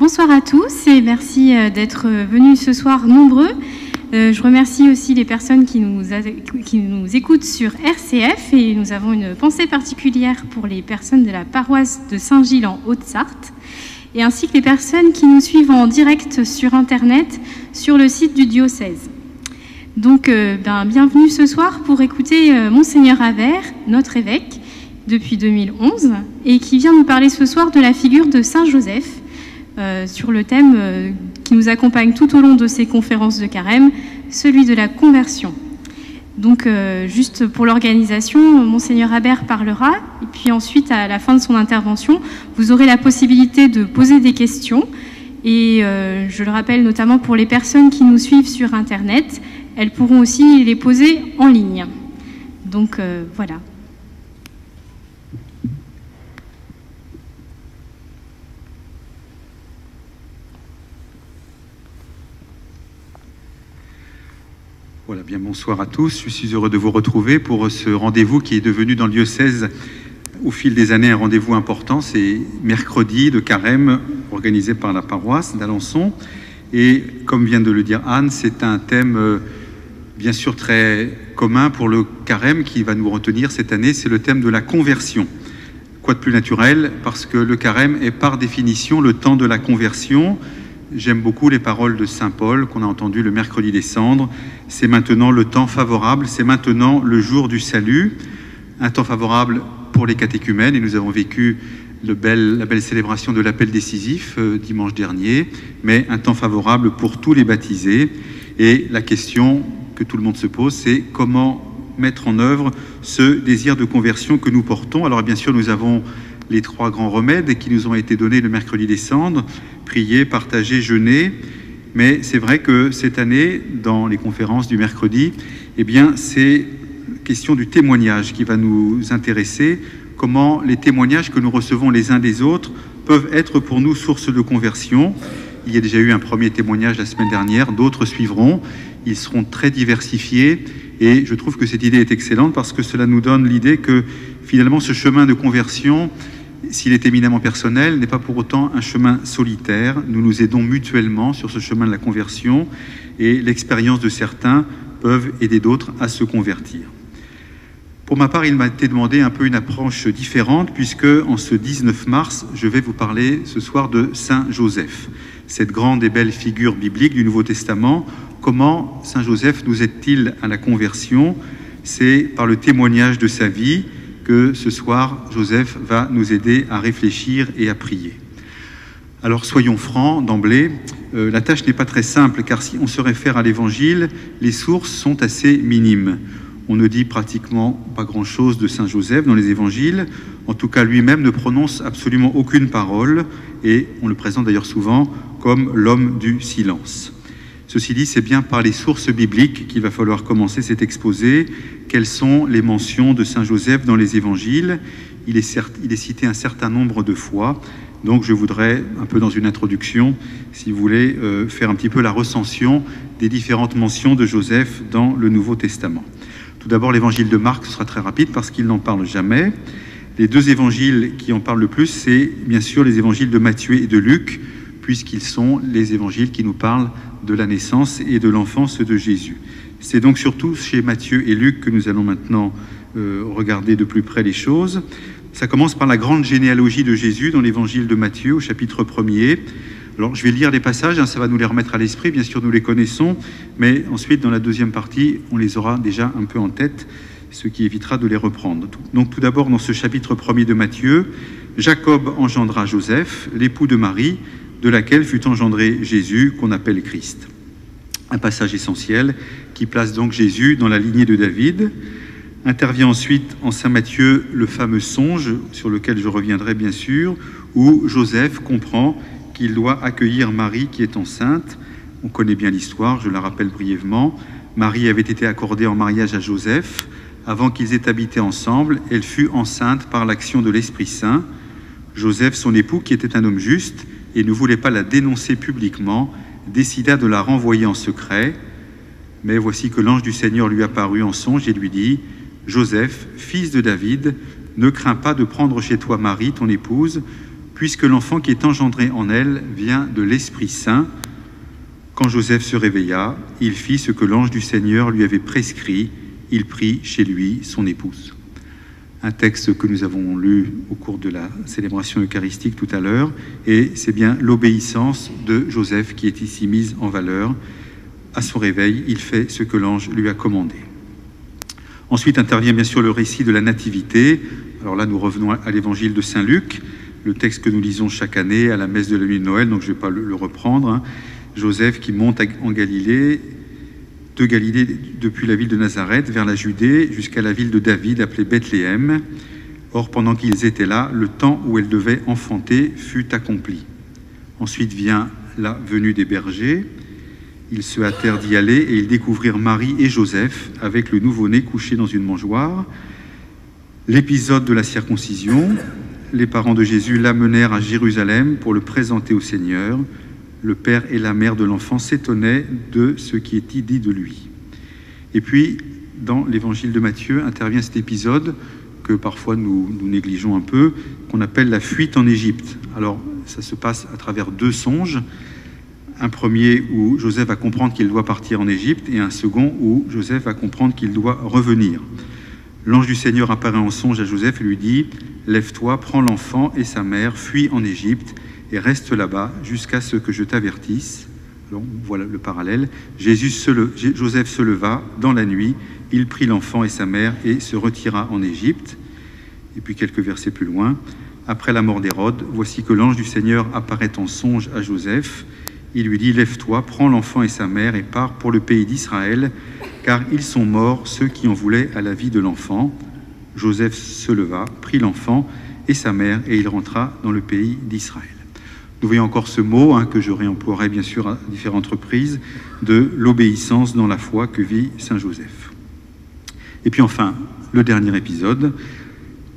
Bonsoir à tous et merci d'être venus ce soir nombreux. Je remercie aussi les personnes qui nous écoutent sur RCF et nous avons une pensée particulière pour les personnes de la paroisse de Saint-Gilles en Haute-Sarthe et ainsi que les personnes qui nous suivent en direct sur Internet sur le site du diocèse. Donc, bienvenue ce soir pour écouter Monseigneur Habert, notre évêque depuis 2011, et qui vient nous parler ce soir de la figure de Saint Joseph, sur le thème qui nous accompagne tout au long de ces conférences de carême, celui de la conversion. Donc, juste pour l'organisation, Monseigneur Habert parlera, et puis ensuite, à la fin de son intervention, vous aurez la possibilité de poser des questions, et je le rappelle notamment pour les personnes qui nous suivent sur Internet, elles pourront aussi les poser en ligne. Donc, voilà. Voilà, bien bonsoir à tous. Je suis heureux de vous retrouver pour ce rendez-vous qui est devenu dans le diocèse au fil des années un rendez-vous important. C'est mercredi de carême organisé par la paroisse d'Alençon. Et comme vient de le dire Anne, c'est un thème bien sûr très commun pour le carême qui va nous retenir cette année. C'est le thème de la conversion. Quoi de plus naturel, parce que le carême est par définition le temps de la conversion. J'aime beaucoup les paroles de Saint Paul qu'on a entendues le mercredi des Cendres. C'est maintenant le temps favorable, c'est maintenant le jour du salut. Un temps favorable pour les catéchumènes, et nous avons vécu la belle célébration de l'appel décisif dimanche dernier, mais un temps favorable pour tous les baptisés. Et la question que tout le monde se pose, c'est comment mettre en œuvre ce désir de conversion que nous portons. Alors bien sûr, nous avons les 3 grands remèdes qui nous ont été donnés le mercredi des Cendres, prier, partager, jeûner. Mais c'est vrai que cette année, dans les conférences du mercredi, eh bien, c'est la question du témoignage qui va nous intéresser. Comment les témoignages que nous recevons les uns des autres peuvent être pour nous source de conversion. Il y a déjà eu un premier témoignage la semaine dernière, d'autres suivront. Ils seront très diversifiés et je trouve que cette idée est excellente parce que cela nous donne l'idée que finalement ce chemin de conversion, s'il est éminemment personnel, n'est pas pour autant un chemin solitaire. Nous nous aidons mutuellement sur ce chemin de la conversion et l'expérience de certains peuvent aider d'autres à se convertir. Pour ma part, il m'a été demandé un peu une approche différente puisque en ce 19 mars, je vais vous parler ce soir de Saint Joseph, cette grande et belle figure biblique du Nouveau Testament. Comment Saint Joseph nous aide-t-il à la conversion? C'est par le témoignage de sa vie que ce soir, Joseph va nous aider à réfléchir et à prier. Alors soyons francs d'emblée, la tâche n'est pas très simple car si on se réfère à l'Évangile, les sources sont assez minimes. On ne dit pratiquement pas grand-chose de Saint Joseph dans les Évangiles. En tout cas, lui-même ne prononce absolument aucune parole et on le présente d'ailleurs souvent comme l'homme du silence. Ceci dit, c'est bien par les sources bibliques qu'il va falloir commencer cet exposé. Quelles sont les mentions de Saint Joseph dans les Évangiles? Il est cité un certain nombre de fois. Donc je voudrais, un peu dans une introduction, si vous voulez, faire un petit peu la recension des différentes mentions de Joseph dans le Nouveau Testament. Tout d'abord, l'évangile de Marc, ce sera très rapide parce qu'il n'en parle jamais. Les 2 évangiles qui en parlent le plus, c'est bien sûr les évangiles de Matthieu et de Luc, puisqu'ils sont les évangiles qui nous parlent de la naissance et de l'enfance de Jésus. C'est donc surtout chez Matthieu et Luc que nous allons maintenant regarder de plus près les choses. Ça commence par la grande généalogie de Jésus dans l'évangile de Matthieu au chapitre 1er. Alors je vais lire les passages, ça va nous les remettre à l'esprit, bien sûr nous les connaissons, mais ensuite dans la deuxième partie, on les aura déjà un peu en tête, ce qui évitera de les reprendre. Donc tout d'abord dans ce chapitre 1er de Matthieu, Jacob engendra Joseph, l'époux de Marie, de laquelle fut engendré Jésus, qu'on appelle Christ. Un passage essentiel qui place donc Jésus dans la lignée de David. Intervient ensuite en Saint Matthieu le fameux songe, sur lequel je reviendrai bien sûr, où Joseph comprend qu'il doit accueillir Marie qui est enceinte. On connaît bien l'histoire, je la rappelle brièvement. Marie avait été accordée en mariage à Joseph. Avant qu'ils aient habité ensemble, elle fut enceinte par l'action de l'Esprit Saint. Joseph, son époux, qui était un homme juste et ne voulait pas la dénoncer publiquement, décida de la renvoyer en secret. Mais voici que l'ange du Seigneur lui apparut en songe et lui dit : Joseph, fils de David, ne crains pas de prendre chez toi Marie, ton épouse, puisque l'enfant qui est engendré en elle vient de l'Esprit Saint. Quand Joseph se réveilla, il fit ce que l'ange du Seigneur lui avait prescrit. Il prit chez lui son épouse. Un texte que nous avons lu au cours de la célébration eucharistique tout à l'heure, et c'est bien l'obéissance de Joseph qui est ici mise en valeur. À son réveil, il fait ce que l'ange lui a commandé. Ensuite intervient bien sûr le récit de la Nativité. Alors là, nous revenons à l'évangile de Saint Luc, le texte que nous lisons chaque année à la messe de la nuit de Noël, donc je ne vais pas le reprendre. Joseph qui monte en Galilée, de Galilée depuis la ville de Nazareth vers la Judée jusqu'à la ville de David appelée Bethléem. Or, pendant qu'ils étaient là, le temps où elle devait enfanter fut accompli. Ensuite vient la venue des bergers. Ils se hâtèrent d'y aller et ils découvrirent Marie et Joseph avec le nouveau-né couché dans une mangeoire. L'épisode de la circoncision, les parents de Jésus l'amenèrent à Jérusalem pour le présenter au Seigneur. Le père et la mère de l'enfant s'étonnaient de ce qui était dit de lui. Et puis, dans l'évangile de Matthieu, intervient cet épisode que parfois nous négligeons un peu, qu'on appelle la fuite en Égypte. Alors, ça se passe à travers deux songes. Un premier où Joseph va comprendre qu'il doit partir en Égypte et un second où Joseph va comprendre qu'il doit revenir. L'ange du Seigneur apparaît en songe à Joseph et lui dit « Lève-toi, prends l'enfant et sa mère, fuis en Égypte et reste là-bas jusqu'à ce que je t'avertisse. » Alors, voilà le parallèle. Joseph se leva dans la nuit, il prit l'enfant et sa mère et se retira en Égypte. Et puis quelques versets plus loin, après la mort d'Hérode, voici que l'ange du Seigneur apparaît en songe à Joseph. Il lui dit « Lève-toi, prends l'enfant et sa mère et pars pour le pays d'Israël, car ils sont morts ceux qui en voulaient à la vie de l'enfant. » Joseph se leva, prit l'enfant et sa mère et il rentra dans le pays d'Israël. Nous voyons encore ce mot que je réemploierai bien sûr à différentes reprises, de l'obéissance dans la foi que vit Saint Joseph. Et puis enfin, le dernier épisode,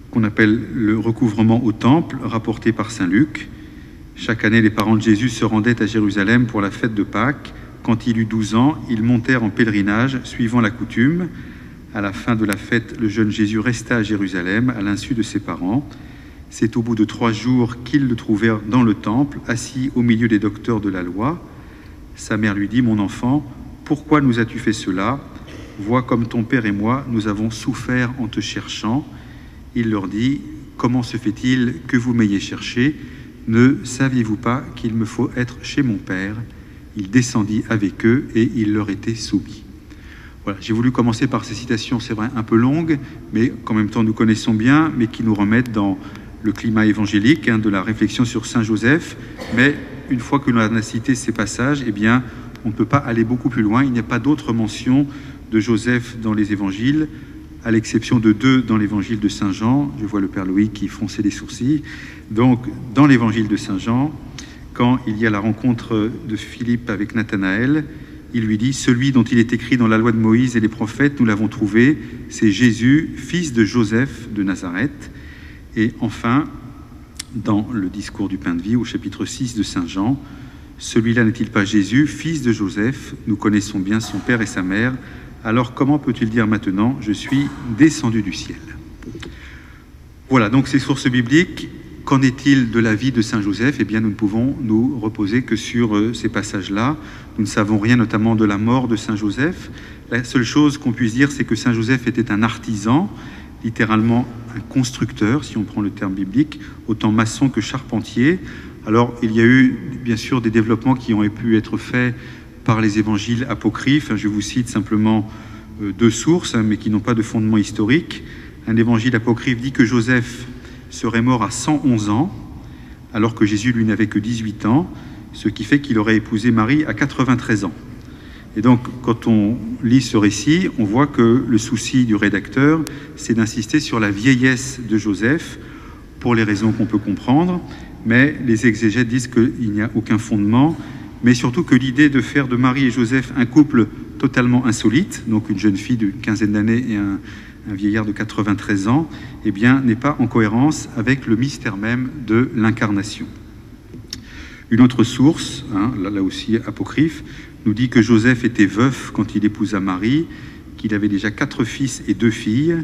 qu'on appelle le recouvrement au temple, rapporté par Saint Luc. Chaque année, les parents de Jésus se rendaient à Jérusalem pour la fête de Pâques. Quand il eut 12 ans, ils montèrent en pèlerinage, suivant la coutume. À la fin de la fête, le jeune Jésus resta à Jérusalem, à l'insu de ses parents. C'est au bout de 3 jours qu'ils le trouvèrent dans le temple, assis au milieu des docteurs de la loi. Sa mère lui dit « Mon enfant, pourquoi nous as-tu fait cela? Vois comme ton père et moi, nous avons souffert en te cherchant. » Il leur dit « Comment se fait-il que vous m'ayez cherché? Ne saviez-vous pas qu'il me faut être chez mon père ?» Il descendit avec eux et il leur était soumis. Voilà, j'ai voulu commencer par ces citations, c'est vrai, un peu longues, mais qu'en même temps nous connaissons bien, mais qui nous remettent dans le climat évangélique de la réflexion sur Saint Joseph. Mais une fois que l'on a cité ces passages, eh bien, on ne peut pas aller beaucoup plus loin. Il n'y a pas d'autre mention de Joseph dans les évangiles, à l'exception de 2 dans l'évangile de Saint Jean. Je vois le Père Louis qui fronçait les sourcils. Donc, dans l'évangile de Saint Jean, quand il y a la rencontre de Philippe avec Nathanaël, il lui dit « Celui dont il est écrit dans la loi de Moïse et les prophètes, nous l'avons trouvé, c'est Jésus, fils de Joseph de Nazareth. » Et enfin, dans le discours du pain de vie, au chapitre 6 de Saint Jean, « Celui-là n'est-il pas Jésus, fils de Joseph? Nous connaissons bien son père et sa mère. Alors comment peut-il dire maintenant, je suis descendu du ciel ?» Voilà, donc ces sources bibliques. Qu'en est-il de la vie de Saint Joseph? Eh bien, nous ne pouvons nous reposer que sur ces passages-là. Nous ne savons rien notamment de la mort de Saint Joseph. La seule chose qu'on puisse dire, c'est que Saint Joseph était un artisan, littéralement un constructeur, si on prend le terme biblique, autant maçon que charpentier. Alors, il y a eu, bien sûr, des développements qui ont pu être faits par les évangiles apocryphes. Je vous cite simplement 2 sources, mais qui n'ont pas de fondement historique. Un évangile apocryphe dit que Joseph serait mort à 111 ans, alors que Jésus, lui, n'avait que 18 ans, ce qui fait qu'il aurait épousé Marie à 93 ans. Et donc, quand on lit ce récit, on voit que le souci du rédacteur, c'est d'insister sur la vieillesse de Joseph, pour les raisons qu'on peut comprendre, mais les exégètes disent qu'il n'y a aucun fondement, mais surtout que l'idée de faire de Marie et Joseph un couple totalement insolite, donc une jeune fille d'une quinzaine d'années et un vieillard de 93 ans, eh bien, n'est pas en cohérence avec le mystère même de l'incarnation. Une autre source, là aussi apocryphe, nous dit que Joseph était veuf quand il épousa Marie, qu'il avait déjà 4 fils et 2 filles,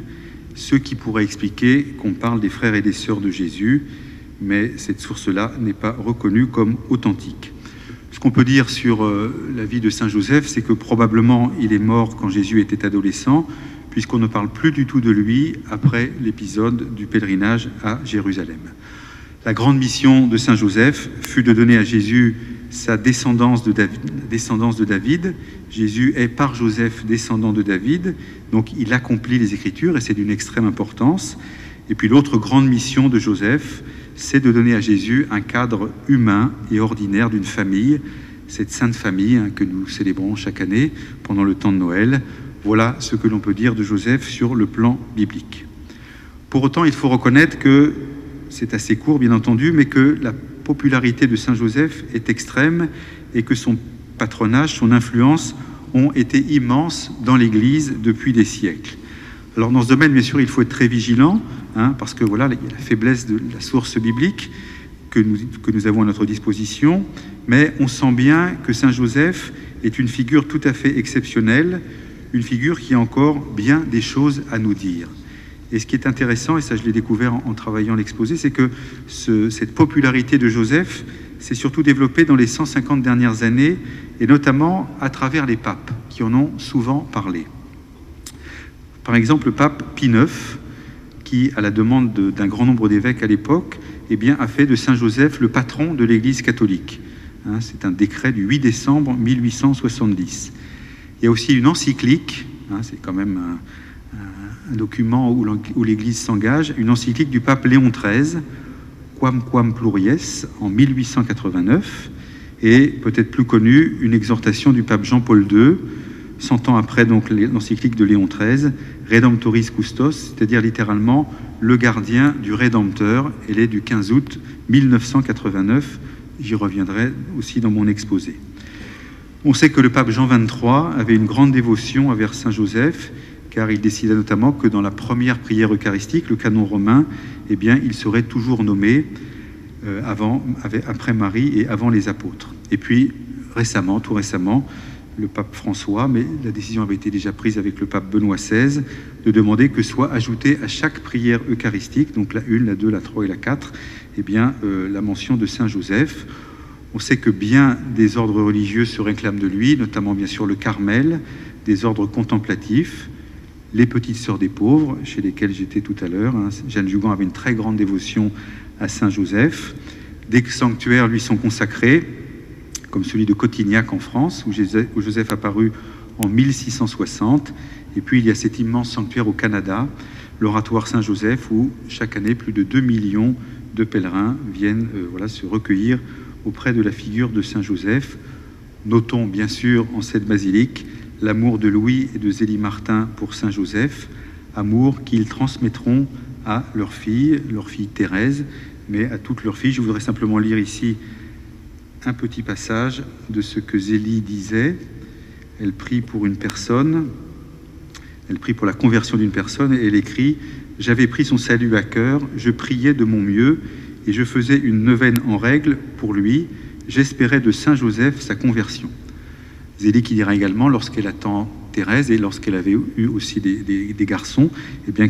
ce qui pourrait expliquer qu'on parle des frères et des sœurs de Jésus. mais cette source-là n'est pas reconnue comme authentique. Ce qu'on peut dire sur la vie de Saint Joseph, c'est que probablement il est mort quand Jésus était adolescent, puisqu'on ne parle plus du tout de lui après l'épisode du pèlerinage à Jérusalem. La grande mission de Saint Joseph fut de donner à Jésus sa descendance de David. Jésus est par Joseph descendant de David, donc il accomplit les Écritures et c'est d'une extrême importance. Et puis l'autre grande mission de Joseph, c'est de donner à Jésus un cadre humain et ordinaire d'une famille, cette sainte famille que nous célébrons chaque année pendant le temps de Noël. Voilà ce que l'on peut dire de Joseph sur le plan biblique. Pour autant, il faut reconnaître que c'est assez court, bien entendu, mais que la popularité de Saint Joseph est extrême et que son patronage, son influence ont été immenses dans l'Église depuis des siècles. Alors dans ce domaine, bien sûr, il faut être très vigilant, parce que voilà, il y a la faiblesse de la source biblique que nous avons à notre disposition, mais on sent bien que Saint Joseph est une figure tout à fait exceptionnelle, une figure qui a encore bien des choses à nous dire. Et ce qui est intéressant, et ça je l'ai découvert en travaillant l'exposé, c'est que cette popularité de Joseph s'est surtout développée dans les 150 dernières années, et notamment à travers les papes, qui en ont souvent parlé. Par exemple, le pape Pie IX, qui, à la demande d'un grand nombre d'évêques à l'époque, a fait de Saint Joseph le patron de l'Église catholique. C'est un décret du 8 décembre 1870. Il y a aussi une encyclique, c'est quand même un document où l'Église s'engage, une encyclique du pape Léon XIII, Quamquam Pluries, en 1889, et peut-être plus connue, une exhortation du pape Jean-Paul II, 100 ans après donc l'encyclique de Léon XIII, Redemptoris Custos, c'est-à-dire littéralement le gardien du Rédempteur. Elle est du 15 août 1989. J'y reviendrai aussi dans mon exposé. On sait que le pape Jean XXIII avait une grande dévotion envers Saint Joseph, car il décida notamment que dans la première prière eucharistique, le canon romain, il serait toujours nommé après Marie et avant les apôtres. Et puis, tout récemment, le pape François, mais la décision avait été déjà prise avec le pape Benoît XVI, de demander que soit ajoutée à chaque prière eucharistique, donc la 1, la 2, la 3 et la 4, la mention de Saint Joseph. On sait que bien des ordres religieux se réclament de lui, notamment bien sûr le Carmel, des ordres contemplatifs, les Petites Sœurs des Pauvres, chez lesquelles j'étais tout à l'heure. Jeanne Jugan avait une très grande dévotion à Saint Joseph. Des sanctuaires lui sont consacrés, comme celui de Cotignac en France, où Joseph apparut en 1660. Et puis il y a cet immense sanctuaire au Canada, l'Oratoire Saint-Joseph, où chaque année plus de 2 millions de pèlerins viennent se recueillir auprès de la figure de Saint Joseph. Notons bien sûr en cette basilique l'amour de Louis et de Zélie Martin pour Saint Joseph, amour qu'ils transmettront à leur fille Thérèse, mais à toutes leurs filles. Je voudrais simplement lire ici un petit passage de ce que Zélie disait. Elle prie pour une personne, elle prie pour la conversion d'une personne, et elle écrit « J'avais pris son salut à cœur, je priais de mon mieux, et je faisais une neuvaine en règle pour lui, j'espérais de Saint Joseph sa conversion. » Zélie qui dira également, lorsqu'elle attend Thérèse, et lorsqu'elle avait eu aussi des garçons,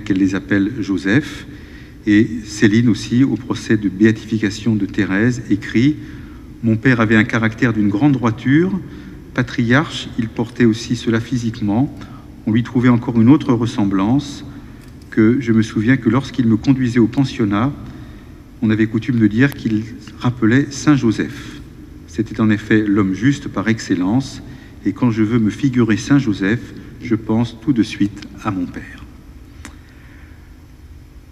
qu'elle les appelle Joseph. Et Céline aussi, au procès de béatification de Thérèse, écrit « Mon père avait un caractère d'une grande droiture, patriarche, il portait aussi cela physiquement. On lui trouvait encore une autre ressemblance, que je me souviens que lorsqu'il me conduisait au pensionnat, on avait coutume de dire qu'il rappelait Saint Joseph. C'était en effet l'homme juste par excellence, et quand je veux me figurer Saint Joseph, je pense tout de suite à mon père. »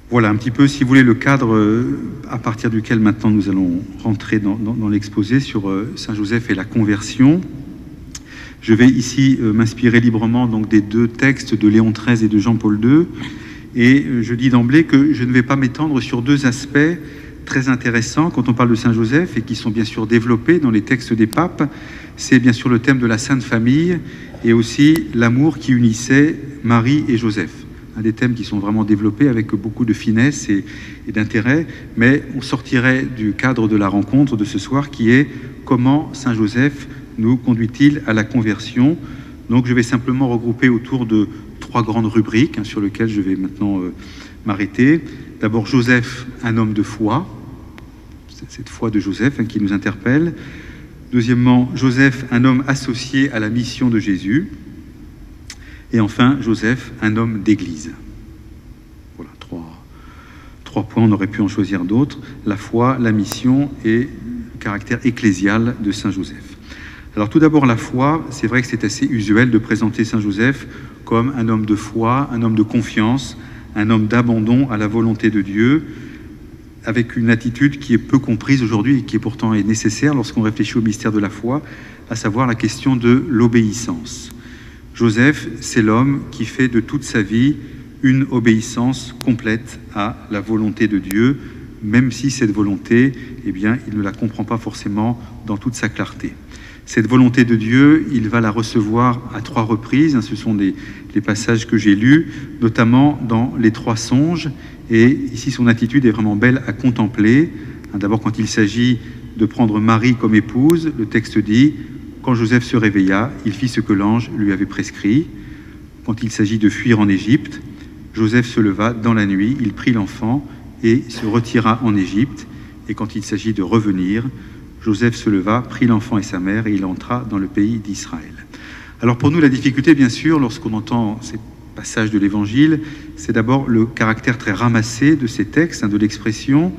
Voilà un petit peu, si vous voulez, le cadre à partir duquel maintenant nous allons rentrer dans l'exposé sur Saint Joseph et la conversion. Je vais ici m'inspirer librement donc des deux textes de Léon XIII et de Jean-Paul II, et je dis d'emblée que je ne vais pas m'étendre sur deux aspects très intéressants quand on parle de Saint Joseph et qui sont bien sûr développés dans les textes des papes. C'est bien sûr le thème de la Sainte Famille et aussi l'amour qui unissait Marie et Joseph. Un des thèmes qui sont vraiment développés avec beaucoup de finesse et d'intérêt, mais on sortirait du cadre de la rencontre de ce soir qui est comment Saint Joseph nous conduit-il à la conversion. Donc je vais simplement regrouper autour de trois grandes rubriques sur lesquelles je vais maintenant m'arrêter. D'abord Joseph, un homme de foi. cette foi de Joseph qui nous interpelle. Deuxièmement, Joseph, un homme associé à la mission de Jésus. Et enfin, Joseph, un homme d'église. Voilà, trois points, on aurait pu en choisir d'autres. La foi, la mission et le caractère ecclésial de Saint Joseph. Alors tout d'abord, la foi, c'est vrai que c'est assez usuel de présenter Saint Joseph comme un homme de foi, un homme de confiance, un homme d'abandon à la volonté de Dieu, avec une attitude qui est peu comprise aujourd'hui et qui pourtant est nécessaire lorsqu'on réfléchit au mystère de la foi, à savoir la question de l'obéissance. Joseph, c'est l'homme qui fait de toute sa vie une obéissance complète à la volonté de Dieu, même si cette volonté, eh bien, il ne la comprend pas forcément dans toute sa clarté. Cette volonté de Dieu, il va la recevoir à 3 reprises. Ce sont les passages que j'ai lus, notamment dans les 3 songes. Et ici, son attitude est vraiment belle à contempler. D'abord, quand il s'agit de prendre Marie comme épouse, le texte dit « Quand Joseph se réveilla, il fit ce que l'ange lui avait prescrit. » Quand il s'agit de fuir en Égypte, Joseph se leva dans la nuit, il prit l'enfant et se retira en Égypte. Et quand il s'agit de revenir, Joseph se leva, prit l'enfant et sa mère, et il entra dans le pays d'Israël. Alors pour nous, la difficulté, bien sûr, lorsqu'on entend ces passages de l'Évangile, c'est d'abord le caractère très ramassé de ces textes, de l'expression,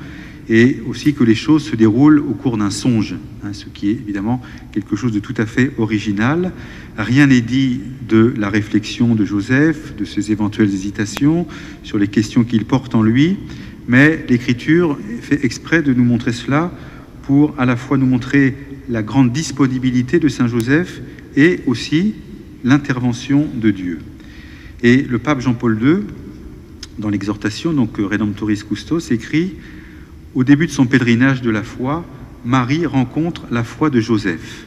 et aussi que les choses se déroulent au cours d'un songe, ce qui est évidemment quelque chose de tout à fait original. Rien n'est dit de la réflexion de Joseph, de ses éventuelles hésitations sur les questions qu'il porte en lui, mais l'Écriture fait exprès de nous montrer cela pour à la fois nous montrer la grande disponibilité de Saint Joseph et aussi l'intervention de Dieu. Et le pape Jean-Paul II, dans l'exhortation, donc Redemptoris Custos, écrit « Au début de son pèlerinage de la foi, Marie rencontre la foi de Joseph.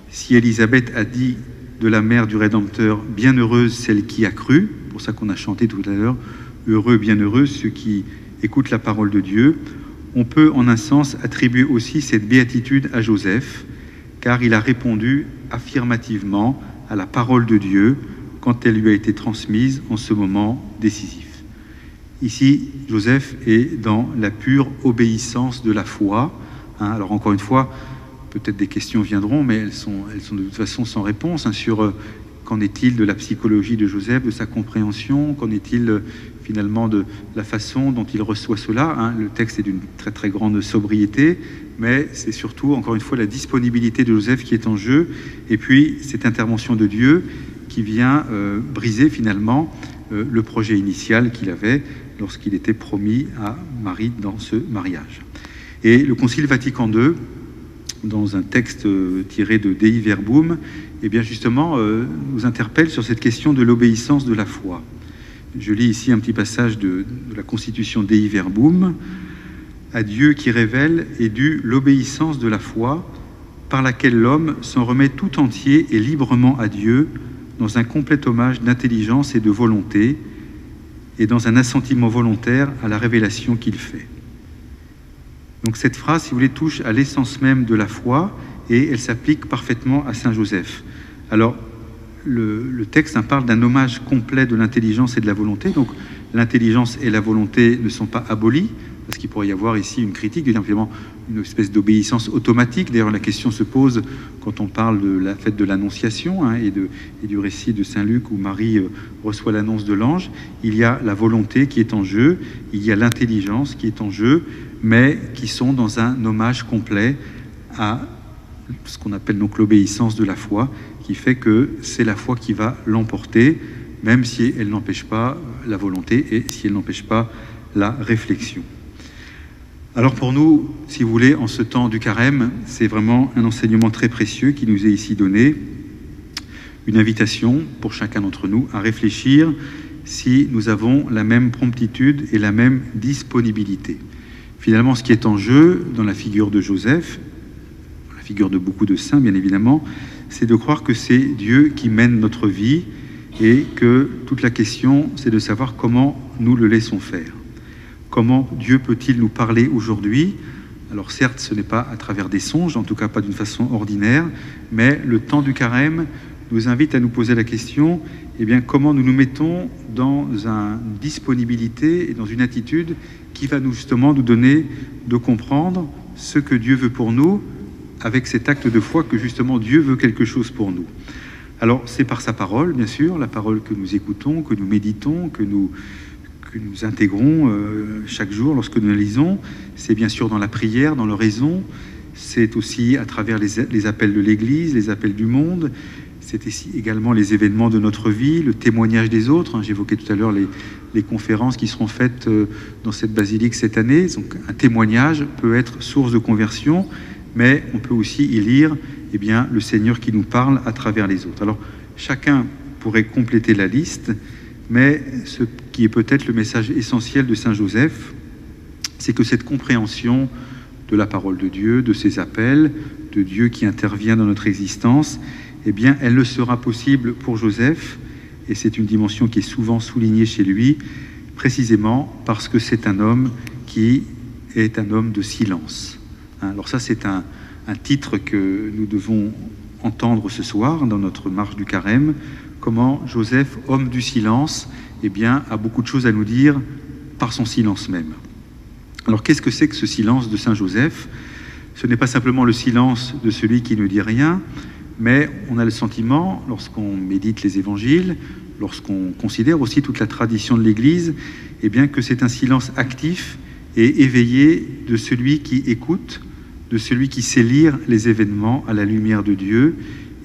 Si Élisabeth a dit de la mère du Rédempteur « Bienheureuse celle qui a cru », pour ça qu'on a chanté tout à l'heure « Heureux, bienheureux ceux qui écoutent la parole de Dieu », on peut en un sens attribuer aussi cette béatitude à Joseph, car il a répondu affirmativement à la parole de Dieu quand elle lui a été transmise en ce moment décisif. Ici, Joseph est dans la pure obéissance de la foi. Alors encore une fois, peut-être des questions viendront, mais elles sont de toute façon sans réponse sur qu'en est-il de la psychologie de Joseph, de sa compréhension, qu'en est-il finalement de la façon dont il reçoit cela. Le texte est d'une très très grande sobriété, mais c'est surtout, encore une fois, la disponibilité de Joseph qui est en jeu, et puis cette intervention de Dieu qui vient briser finalement le projet initial qu'il avait lorsqu'il était promis à Marie dans ce mariage. Et le Concile Vatican II, dans un texte tiré de Dei Verbum, eh bien justement, nous interpelle sur cette question de l'obéissance de la foi. Je lis ici un petit passage de la Constitution Dei Verbum. « À Dieu qui révèle est due l'obéissance de la foi, par laquelle l'homme s'en remet tout entier et librement à Dieu, dans un complet hommage d'intelligence et de volonté, et dans un assentiment volontaire à la révélation qu'il fait. » Donc cette phrase, si vous voulez, touche à l'essence même de la foi, et elle s'applique parfaitement à Saint Joseph. Alors, le texte parle d'un hommage complet de l'intelligence et de la volonté. Donc, l'intelligence et la volonté ne sont pas abolies, parce qu'il pourrait y avoir ici une critique, évidemment, une espèce d'obéissance automatique. D'ailleurs, la question se pose quand on parle de la fête de l'Annonciation et du récit de Saint Luc où Marie reçoit l'annonce de l'ange. Il y a la volonté qui est en jeu, il y a l'intelligence qui est en jeu, mais qui sont dans un hommage complet à ce qu'on appelle donc l'obéissance de la foi, qui fait que c'est la foi qui va l'emporter, même si elle n'empêche pas la volonté et si elle n'empêche pas la réflexion. Alors pour nous, si vous voulez, en ce temps du carême, c'est vraiment un enseignement très précieux qui nous est ici donné, une invitation pour chacun d'entre nous à réfléchir si nous avons la même promptitude et la même disponibilité. Finalement, ce qui est en jeu dans la figure de Joseph, la figure de beaucoup de saints bien évidemment, c'est de croire que c'est Dieu qui mène notre vie et que toute la question, c'est de savoir comment nous le laissons faire. Comment Dieu peut-il nous parler aujourd'hui? Alors certes, ce n'est pas à travers des songes, en tout cas pas d'une façon ordinaire, mais le temps du carême nous invite à nous poser la question, eh bien, comment nous nous mettons dans une disponibilité et dans une attitude qui va justement nous donner de comprendre ce que Dieu veut pour nous, avec cet acte de foi que justement Dieu veut quelque chose pour nous. Alors c'est par sa parole, bien sûr, la parole que nous écoutons, que nous méditons, que nous intégrons chaque jour lorsque nous la lisons. C'est bien sûr dans la prière, dans l'oraison, c'est aussi à travers les appels de l'Église, les appels du monde, c'est également les événements de notre vie, le témoignage des autres. J'évoquais tout à l'heure les conférences qui seront faites dans cette basilique cette année. Donc, un témoignage peut être source de conversion, mais on peut aussi y lire eh bien, le Seigneur qui nous parle à travers les autres. Alors, chacun pourrait compléter la liste, mais ce qui est peut-être le message essentiel de Saint Joseph, c'est que cette compréhension de la parole de Dieu, de ses appels, de Dieu qui intervient dans notre existence, eh bien, elle ne sera possible pour Joseph, et c'est une dimension qui est souvent soulignée chez lui, précisément parce que c'est un homme qui est un homme de silence. Alors ça, c'est un titre que nous devons entendre ce soir dans notre marche du carême, comment Joseph, homme du silence, eh bien, a beaucoup de choses à nous dire par son silence même. Alors, qu'est-ce que c'est que ce silence de Saint Joseph? Ce n'est pas simplement le silence de celui qui ne dit rien, mais on a le sentiment, lorsqu'on médite les évangiles, lorsqu'on considère aussi toute la tradition de l'Église, eh bien, que c'est un silence actif et éveillé de celui qui écoute, de celui qui sait lire les événements à la lumière de Dieu,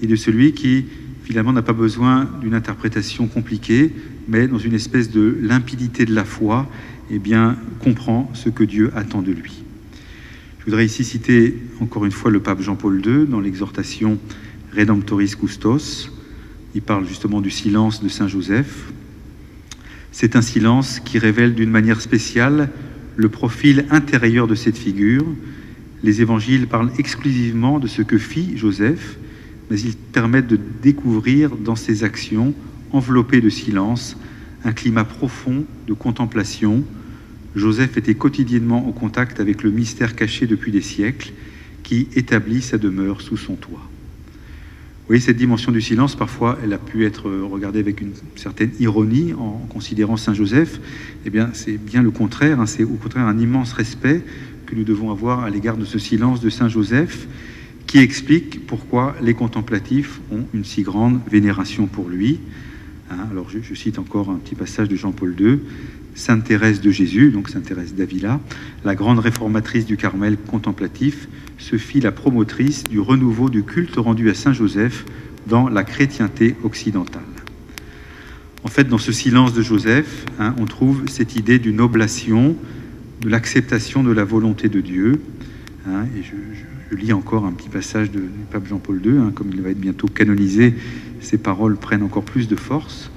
et de celui qui, finalement, n'a pas besoin d'une interprétation compliquée, mais dans une espèce de limpidité de la foi, eh bien, comprend ce que Dieu attend de lui. Je voudrais ici citer encore une fois le pape Jean-Paul II dans l'exhortation Redemptoris Custos. Il parle justement du silence de Saint Joseph. C'est un silence qui révèle d'une manière spéciale le profil intérieur de cette figure. Les évangiles parlent exclusivement de ce que fit Joseph, mais ils permettent de découvrir dans ses actions, enveloppées de silence, un climat profond de contemplation. Joseph était quotidiennement en contact avec le mystère caché depuis des siècles, qui établit sa demeure sous son toit. Vous voyez, cette dimension du silence, parfois, elle a pu être regardée avec une certaine ironie en considérant Saint Joseph. Eh bien, c'est bien le contraire, c'est au contraire un immense respect que nous devons avoir à l'égard de ce silence de Saint Joseph, qui explique pourquoi les contemplatifs ont une si grande vénération pour lui. Alors, je cite encore un petit passage de Jean-Paul II. Sainte Thérèse de Jésus, donc Sainte Thérèse d'Avila, la grande réformatrice du Carmel contemplatif, se fit la promotrice du renouveau du culte rendu à Saint Joseph dans la chrétienté occidentale. En fait, dans ce silence de Joseph, on trouve cette idée d'une oblation, de l'acceptation de la volonté de Dieu. Et je lis encore un petit passage du pape Jean-Paul II, comme il va être bientôt canonisé, ces paroles prennent encore plus de force.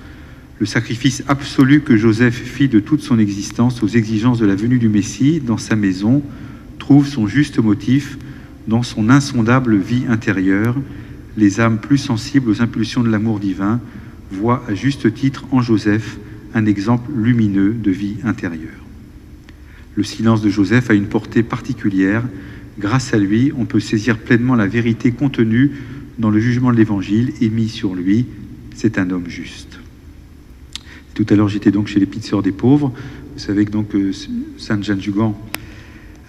Le sacrifice absolu que Joseph fit de toute son existence aux exigences de la venue du Messie dans sa maison trouve son juste motif dans son insondable vie intérieure. Les âmes plus sensibles aux impulsions de l'amour divin voient à juste titre en Joseph un exemple lumineux de vie intérieure. Le silence de Joseph a une portée particulière. Grâce à lui, on peut saisir pleinement la vérité contenue dans le jugement de l'Évangile émis sur lui. C'est un homme juste. Tout à l'heure, j'étais donc chez les Petites Sœurs des Pauvres. Vous savez que donc Sainte Jeanne d'Ugan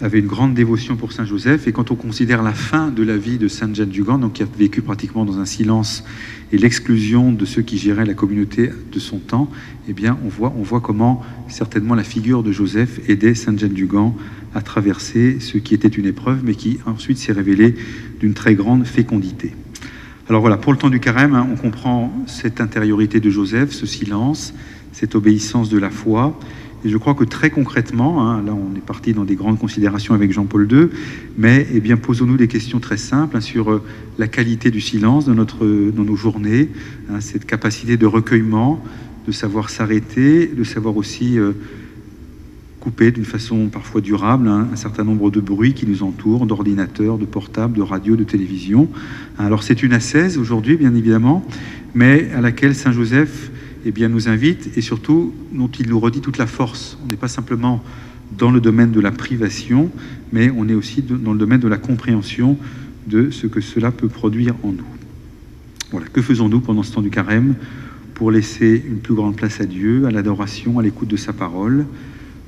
avait une grande dévotion pour Saint Joseph. Et quand on considère la fin de la vie de Sainte Jeanne d'Ugan, donc qui a vécu pratiquement dans un silence et l'exclusion de ceux qui géraient la communauté de son temps, eh bien, on voit comment certainement la figure de Joseph aidait Sainte Jeanne d'Ugan à traverser ce qui était une épreuve, mais qui ensuite s'est révélé d'une très grande fécondité. Alors voilà, pour le temps du carême, on comprend cette intériorité de Joseph, ce silence, cette obéissance de la foi. Et je crois que très concrètement, là on est parti dans des grandes considérations avec Jean-Paul II, mais eh bien, posons-nous des questions très simples sur la qualité du silence dans nos journées, cette capacité de recueillement, de savoir s'arrêter, de savoir aussi couper d'une façon parfois durable un certain nombre de bruits qui nous entourent, d'ordinateurs, de portables, de radios, de télévision. Alors c'est une ascèse aujourd'hui, bien évidemment, mais à laquelle Saint Joseph eh bien, nous invite et surtout dont il nous redit toute la force. On n'est pas simplement dans le domaine de la privation, mais on est aussi dans le domaine de la compréhension de ce que cela peut produire en nous. Voilà, que faisons-nous pendant ce temps du carême pour laisser une plus grande place à Dieu, à l'adoration, à l'écoute de sa parole?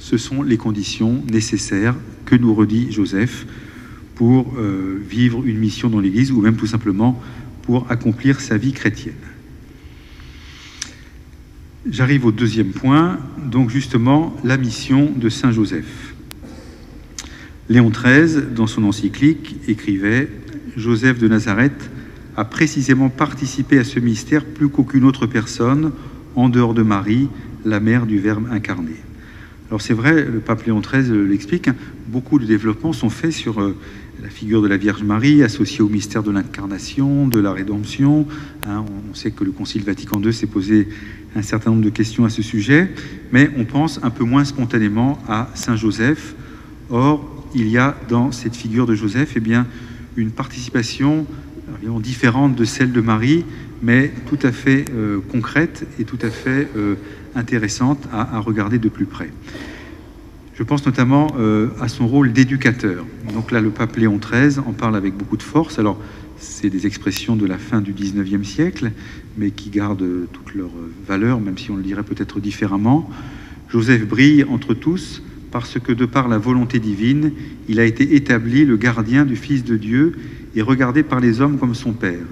Ce sont les conditions nécessaires que nous redit Joseph pour vivre une mission dans l'Église, ou même tout simplement pour accomplir sa vie chrétienne. J'arrive au deuxième point, donc justement la mission de Saint Joseph. Léon XIII, dans son encyclique, écrivait « Joseph de Nazareth a précisément participé à ce mystère plus qu'aucune autre personne, en dehors de Marie, la mère du Verbe incarné. » Alors c'est vrai, le pape Léon XIII l'explique, beaucoup de développements sont faits sur la figure de la Vierge Marie, associée au mystère de l'incarnation, de la rédemption. On sait que le Concile Vatican II s'est posé un certain nombre de questions à ce sujet, mais on pense un peu moins spontanément à Saint Joseph. Or, il y a dans cette figure de Joseph une participation différente de celle de Marie, mais tout à fait concrète et tout à fait intéressante à regarder de plus près. Je pense notamment à son rôle d'éducateur. Donc là, le pape Léon XIII en parle avec beaucoup de force. Alors, c'est des expressions de la fin du XIXe siècle, mais qui gardent toute leur valeur, même si on le dirait peut-être différemment. Joseph brille entre tous parce que, de par la volonté divine, il a été établi le gardien du Fils de Dieu et regardé par les hommes comme son Père.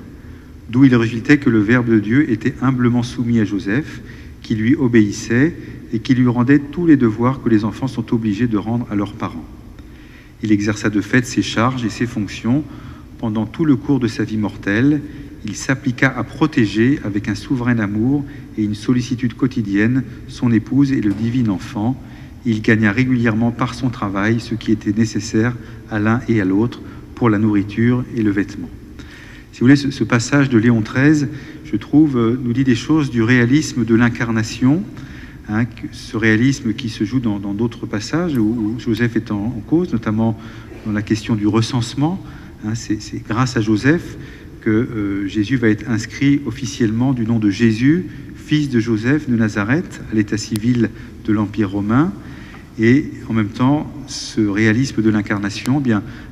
D'où il résultait que le Verbe de Dieu était humblement soumis à Joseph, qui lui obéissait et qui lui rendait tous les devoirs que les enfants sont obligés de rendre à leurs parents. Il exerça de fait ses charges et ses fonctions pendant tout le cours de sa vie mortelle. Il s'appliqua à protéger avec un souverain amour et une sollicitude quotidienne son épouse et le divin enfant. Il gagna régulièrement par son travail ce qui était nécessaire à l'un et à l'autre pour la nourriture et le vêtement. Si vous voulez, ce passage de Léon XIII, je trouve, nous dit des choses du réalisme de l'incarnation, ce réalisme qui se joue dans d'autres passages où Joseph est en cause, notamment dans la question du recensement. C'est grâce à Joseph que Jésus va être inscrit officiellement du nom de Jésus, fils de Joseph de Nazareth, à l'état civil de l'Empire romain. Et en même temps, ce réalisme de l'incarnation,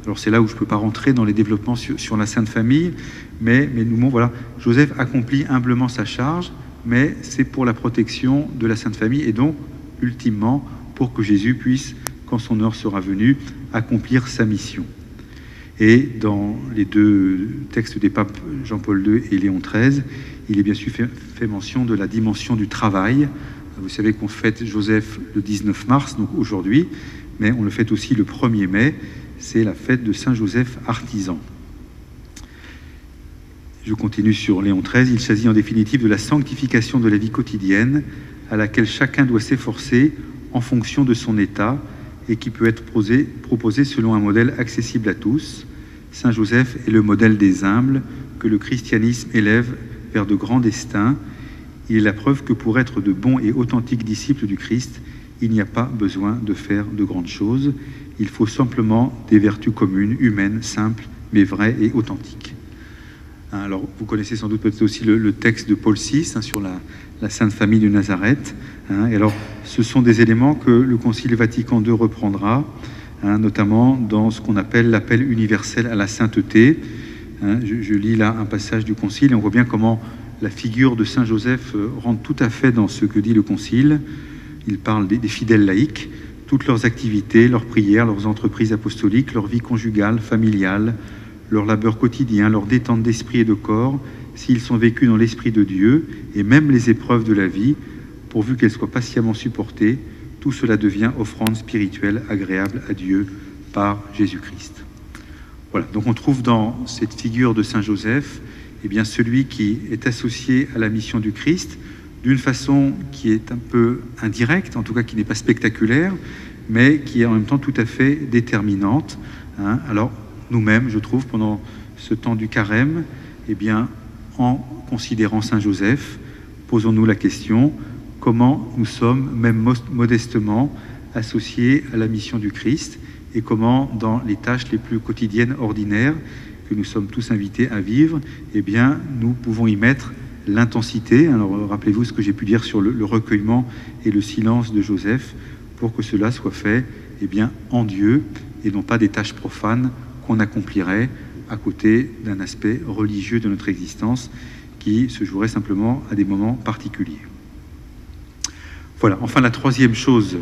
alors c'est là où je ne peux pas rentrer dans les développements sur la Sainte Famille, mais nous montre, voilà, Joseph accomplit humblement sa charge, mais c'est pour la protection de la Sainte Famille et donc, ultimement, pour que Jésus puisse, quand son heure sera venue, accomplir sa mission. Et dans les deux textes des papes Jean-Paul II et Léon XIII, il est bien sûr fait mention de la dimension du travail. Vous savez qu'on fête Joseph le 19 mars, donc aujourd'hui, mais on le fête aussi le 1er mai, c'est la fête de Saint Joseph artisan. Je continue sur Léon XIII. Il s'agit en définitive de la sanctification de la vie quotidienne à laquelle chacun doit s'efforcer en fonction de son état et qui peut être proposé selon un modèle accessible à tous. Saint Joseph est le modèle des humbles que le christianisme élève vers de grands destins. Il est la preuve que pour être de bons et authentiques disciples du Christ, il n'y a pas besoin de faire de grandes choses. Il faut simplement des vertus communes, humaines, simples, mais vraies et authentiques. Alors, vous connaissez sans doute peut-être aussi le texte de Paul VI sur la Sainte Famille de Nazareth. Et alors, ce sont des éléments que le Concile Vatican II reprendra, notamment dans ce qu'on appelle l'appel universel à la sainteté. Je lis là un passage du Concile et on voit bien comment la figure de Saint Joseph rentre tout à fait dans ce que dit le Concile. Il parle des fidèles laïcs, toutes leurs activités, leurs prières, leurs entreprises apostoliques, leur vie conjugale, familiale, leur labeur quotidien, leur détente d'esprit et de corps, s'ils sont vécus dans l'Esprit de Dieu, et même les épreuves de la vie, pourvu qu'elles soient patiemment supportées, tout cela devient offrande spirituelle agréable à Dieu par Jésus-Christ. Voilà, donc on trouve dans cette figure de Saint Joseph celui qui est associé à la mission du Christ d'une façon qui est un peu indirecte, en tout cas qui n'est pas spectaculaire, mais qui est en même temps tout à fait déterminante. Alors, nous-mêmes, je trouve, pendant ce temps du carême, en considérant Saint Joseph, posons-nous la question, comment nous sommes, même modestement, associés à la mission du Christ et comment, dans les tâches les plus quotidiennes, ordinaires, que nous sommes tous invités à vivre, nous pouvons y mettre l'intensité. Alors, rappelez-vous ce que j'ai pu dire sur le recueillement et le silence de Joseph, pour que cela soit fait en Dieu et non pas des tâches profanes qu'on accomplirait à côté d'un aspect religieux de notre existence. qui se jouerait simplement à des moments particuliers. Voilà, enfin la troisième chose,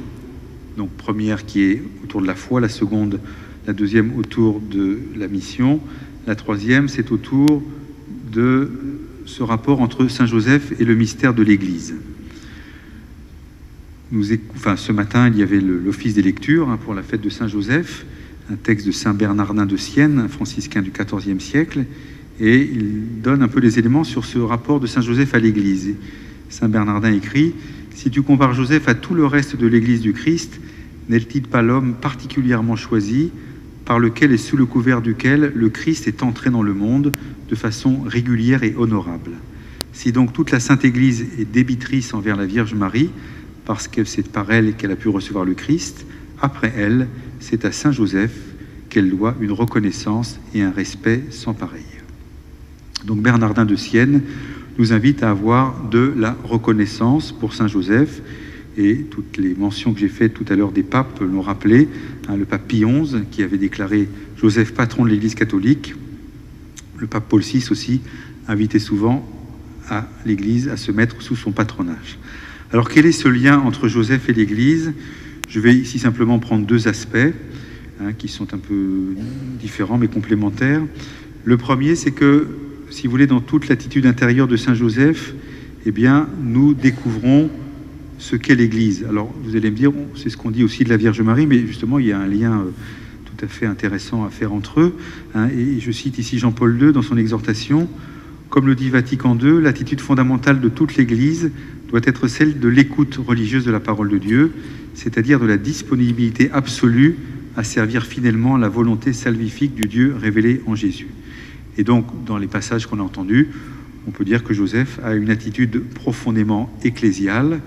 donc première qui est autour de la foi, la seconde, la deuxième autour de la mission, la troisième c'est autour de ce rapport entre Saint Joseph et le mystère de l'Église. Ce matin, il y avait l'office des lectures pour la fête de Saint Joseph, un texte de Saint Bernardin de Sienne, un franciscain du XIVe siècle, et il donne un peu les éléments sur ce rapport de Saint Joseph à l'Église. Saint Bernardin écrit « Si tu compares Joseph à tout le reste de l'Église du Christ, n'est-il pas l'homme particulièrement choisi, par lequel et sous le couvert duquel le Christ est entré dans le monde de façon régulière et honorable. Si donc toute la Sainte Église est débitrice envers la Vierge Marie, parce que c'est par elle qu'elle a pu recevoir le Christ, après elle, c'est à Saint Joseph qu'elle doit une reconnaissance et un respect sans pareil. » Donc Bernardin de Sienne nous invite à avoir de la reconnaissance pour Saint Joseph, et toutes les mentions que j'ai faites tout à l'heure des papes l'ont rappelé, le pape Pie XI qui avait déclaré Joseph patron de l'Église catholique, le pape Paul VI aussi invitait souvent à l'Église à se mettre sous son patronage. Alors quel est ce lien entre Joseph et l'Église? Je vais ici simplement prendre deux aspects qui sont un peu différents mais complémentaires. Le premier, c'est que, si vous voulez, dans toute l'attitude intérieure de Saint Joseph, eh bien, nous découvrons ce qu'est l'Église. Alors, vous allez me dire, c'est ce qu'on dit aussi de la Vierge Marie, mais justement, il y a un lien tout à fait intéressant à faire entre eux. Et je cite ici Jean-Paul II dans son exhortation, « Comme le dit Vatican II, l'attitude fondamentale de toute l'Église doit être celle de l'écoute religieuse de la parole de Dieu, c'est-à-dire de la disponibilité absolue à servir fidèlement la volonté salvifique du Dieu révélé en Jésus. » Et donc, dans les passages qu'on a entendus, on peut dire que Joseph a une attitude profondément ecclésiale.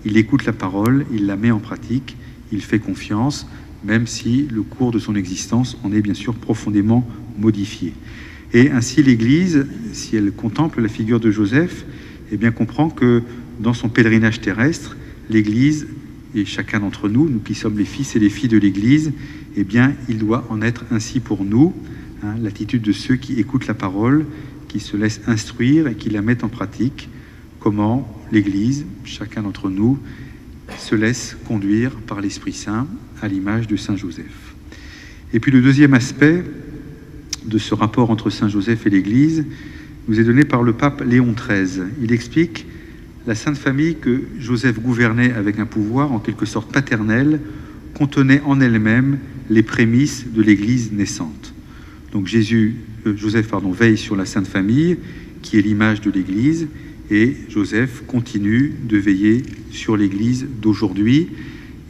Il écoute la parole, il la met en pratique, il fait confiance, même si le cours de son existence en est bien sûr profondément modifié. Et ainsi l'Église, si elle contemple la figure de Joseph, eh bien comprend que dans son pèlerinage terrestre, l'Église, et chacun d'entre nous, nous qui sommes les fils et les filles de l'Église, eh bien il doit en être ainsi pour nous, l'attitude de ceux qui écoutent la parole, qui se laissent instruire et qui la mettent en pratique. Comment l'Église, chacun d'entre nous, se laisse conduire par l'Esprit Saint à l'image de Saint Joseph. Et puis le deuxième aspect de ce rapport entre Saint Joseph et l'Église nous est donné par le pape Léon XIII. Il explique la Sainte Famille que Joseph gouvernait avec un pouvoir en quelque sorte paternel contenait en elle-même les prémices de l'Église naissante. Donc Joseph veille sur la Sainte Famille qui est l'image de l'Église, et Joseph continue de veiller sur l'Église d'aujourd'hui.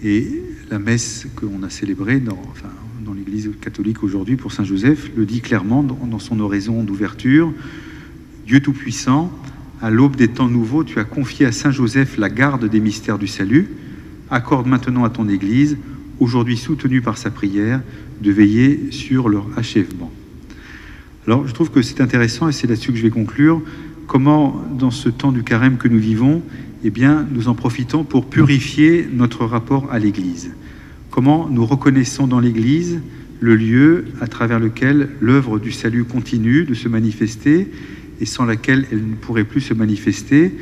Et la messe qu'on a célébrée dans l'Église catholique aujourd'hui pour Saint Joseph le dit clairement dans son oraison d'ouverture. Dieu Tout-Puissant, à l'aube des temps nouveaux, tu as confié à Saint Joseph la garde des mystères du salut. Accorde maintenant à ton Église, aujourd'hui soutenue par sa prière, de veiller sur leur achèvement. Alors, je trouve que c'est intéressant, et c'est là-dessus que je vais conclure, comment, dans ce temps du carême que nous vivons, eh bien, nous en profitons pour purifier notre rapport à l'Église. Comment nous reconnaissons dans l'Église le lieu à travers lequel l'œuvre du salut continue de se manifester et sans laquelle elle ne pourrait plus se manifester,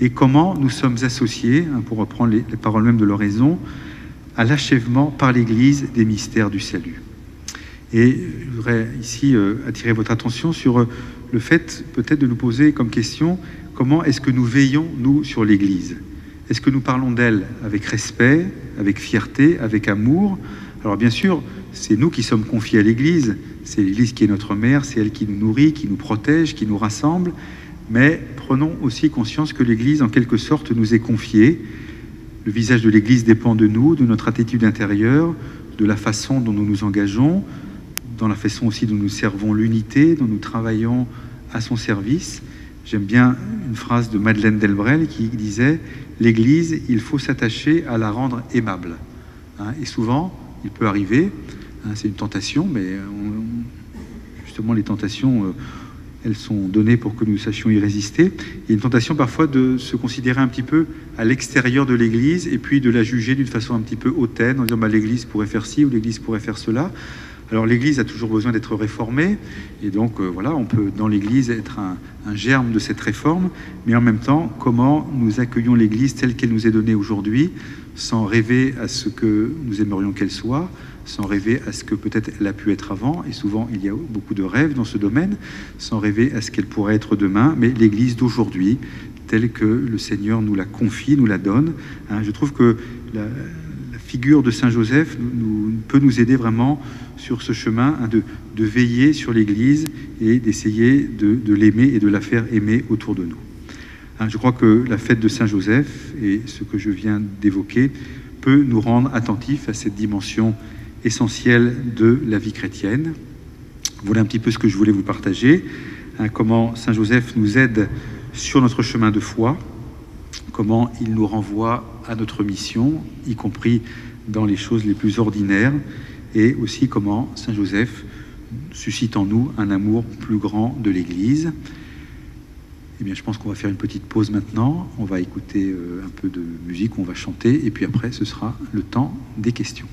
et comment nous sommes associés, pour reprendre les paroles mêmes de l'oraison, à l'achèvement par l'Église des mystères du salut. Et je voudrais ici attirer votre attention sur le fait peut-être de nous poser comme question, comment est-ce que nous veillons, nous, sur l'Église? Est-ce que nous parlons d'elle avec respect, avec fierté, avec amour? Alors bien sûr, c'est nous qui sommes confiés à l'Église, c'est l'Église qui est notre mère, c'est elle qui nous nourrit, qui nous protège, qui nous rassemble, mais prenons aussi conscience que l'Église, en quelque sorte, nous est confiée. Le visage de l'Église dépend de nous, de notre attitude intérieure, de la façon dont nous nous engageons, dans la façon aussi dont nous servons l'unité, dont nous travaillons à son service. J'aime bien une phrase de Madeleine Delbrel qui disait « L'Église, il faut s'attacher à la rendre aimable ». Et souvent, il peut arriver, c'est une tentation, mais justement les tentations, elles sont données pour que nous sachions y résister. Il y a une tentation parfois de se considérer un petit peu à l'extérieur de l'Église et puis de la juger d'une façon un petit peu hautaine, en disant « l'Église pourrait faire ci ou l'Église pourrait faire cela ». Alors l'Église a toujours besoin d'être réformée, et donc voilà, on peut dans l'Église être un germe de cette réforme, mais en même temps, comment nous accueillons l'Église telle qu'elle nous est donnée aujourd'hui, sans rêver à ce que nous aimerions qu'elle soit, sans rêver à ce que peut-être elle a pu être avant, et souvent il y a beaucoup de rêves dans ce domaine, sans rêver à ce qu'elle pourrait être demain, mais l'Église d'aujourd'hui, telle que le Seigneur nous la confie, nous la donne. Je trouve que la figure de Saint Joseph peut nous aider vraiment sur ce chemin de veiller sur l'Église et d'essayer de l'aimer et de la faire aimer autour de nous. Je crois que la fête de Saint Joseph et ce que je viens d'évoquer peut nous rendre attentifs à cette dimension essentielle de la vie chrétienne. Voilà un petit peu ce que je voulais vous partager, comment Saint Joseph nous aide sur notre chemin de foi, comment il nous renvoie à notre mission, y compris dans les choses les plus ordinaires, et aussi comment Saint Joseph suscite en nous un amour plus grand de l'Église. Eh bien, je pense qu'on va faire une petite pause maintenant, on va écouter un peu de musique, on va chanter, et puis après, ce sera le temps des questions.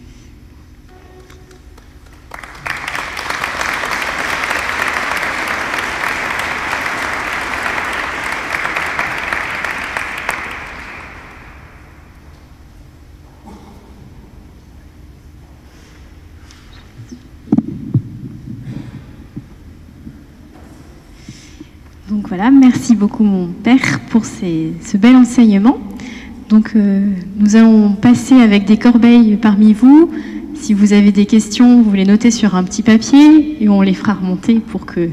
Donc voilà, merci beaucoup mon père pour ce bel enseignement. Donc nous allons passer avec des corbeilles parmi vous. Si vous avez des questions, vous les notez sur un petit papier et on les fera remonter pour que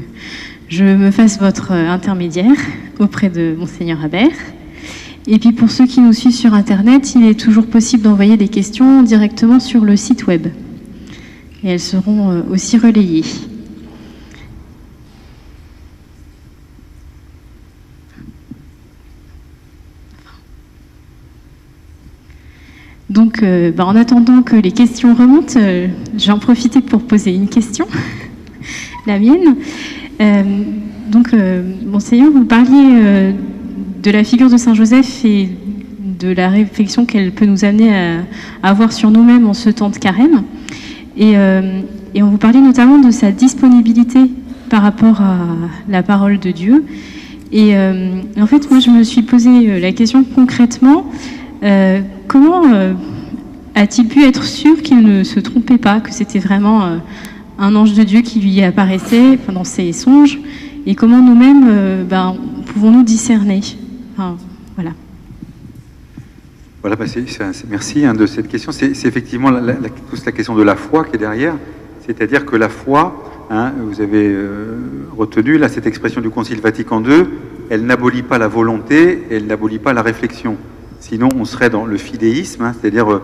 je me fasse votre intermédiaire auprès de Monseigneur Habert. Et puis pour ceux qui nous suivent sur Internet, il est toujours possible d'envoyer des questions directement sur le site web. Et elles seront aussi relayées. Donc, en attendant que les questions remontent, j'ai en profité pour poser une question, la mienne. Monseigneur, vous parliez de la figure de Saint Joseph et de la réflexion qu'elle peut nous amener à avoir sur nous-mêmes en ce temps de carême. Et on vous parlait notamment de sa disponibilité par rapport à la parole de Dieu. Et en fait, moi, je me suis posé la question concrètement... comment a-t-il pu être sûr qu'il ne se trompait pas, que c'était vraiment un ange de Dieu qui lui apparaissait dans ses songes, et comment nous-mêmes pouvons-nous discerner? Voilà. Voilà, merci de cette question. C'est effectivement toute la question de la foi qui est derrière, c'est-à-dire que la foi, vous avez retenu là cette expression du Concile Vatican II, elle n'abolit pas la volonté, elle n'abolit pas la réflexion. Sinon, on serait dans le fidéisme, c'est-à-dire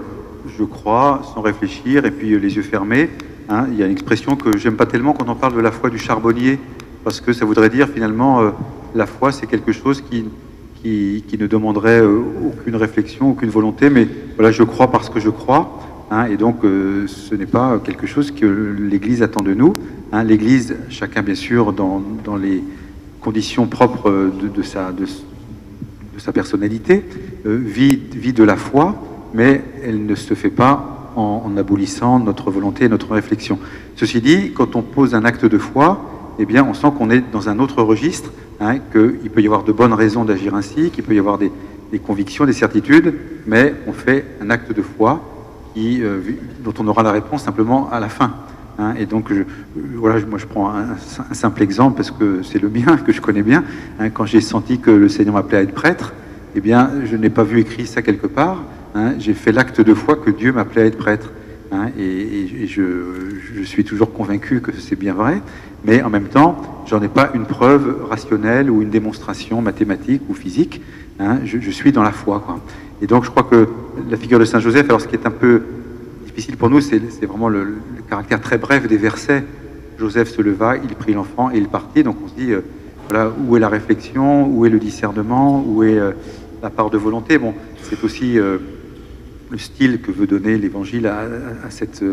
je crois sans réfléchir et puis les yeux fermés. Il y a une expression que j'aime pas tellement quand on parle de la foi du charbonnier, parce que ça voudrait dire finalement la foi c'est quelque chose qui ne demanderait aucune réflexion, aucune volonté, mais voilà, je crois parce que je crois. Et donc ce n'est pas quelque chose que l'Église attend de nous. L'Église, chacun bien sûr dans les conditions propres de sa personnalité, vit de la foi, mais elle ne se fait pas en abolissant notre volonté et notre réflexion. Ceci dit, quand on pose un acte de foi, eh bien, on sent qu'on est dans un autre registre, qu'il peut y avoir de bonnes raisons d'agir ainsi, qu'il peut y avoir des convictions, des certitudes, mais on fait un acte de foi dont on aura la réponse simplement à la fin. Et donc, moi je prends un simple exemple parce que c'est le mien, que je connais bien. Quand j'ai senti que le Seigneur m'appelait à être prêtre, eh bien, je n'ai pas vu écrit ça quelque part. J'ai fait l'acte de foi que Dieu m'appelait à être prêtre. Et je suis toujours convaincu que c'est bien vrai, mais en même temps, j'en ai pas une preuve rationnelle ou une démonstration mathématique ou physique. Je suis dans la foi, quoi. Et donc, je crois que la figure de Saint Joseph, alors ce qui est un peu difficile pour nous, c'est vraiment le caractère très bref des versets. Joseph se leva, il prit l'enfant et il partit. Donc on se dit, voilà, où est la réflexion, où est le discernement, où est la part de volonté. Bon, c'est aussi le style que veut donner l'Évangile à cet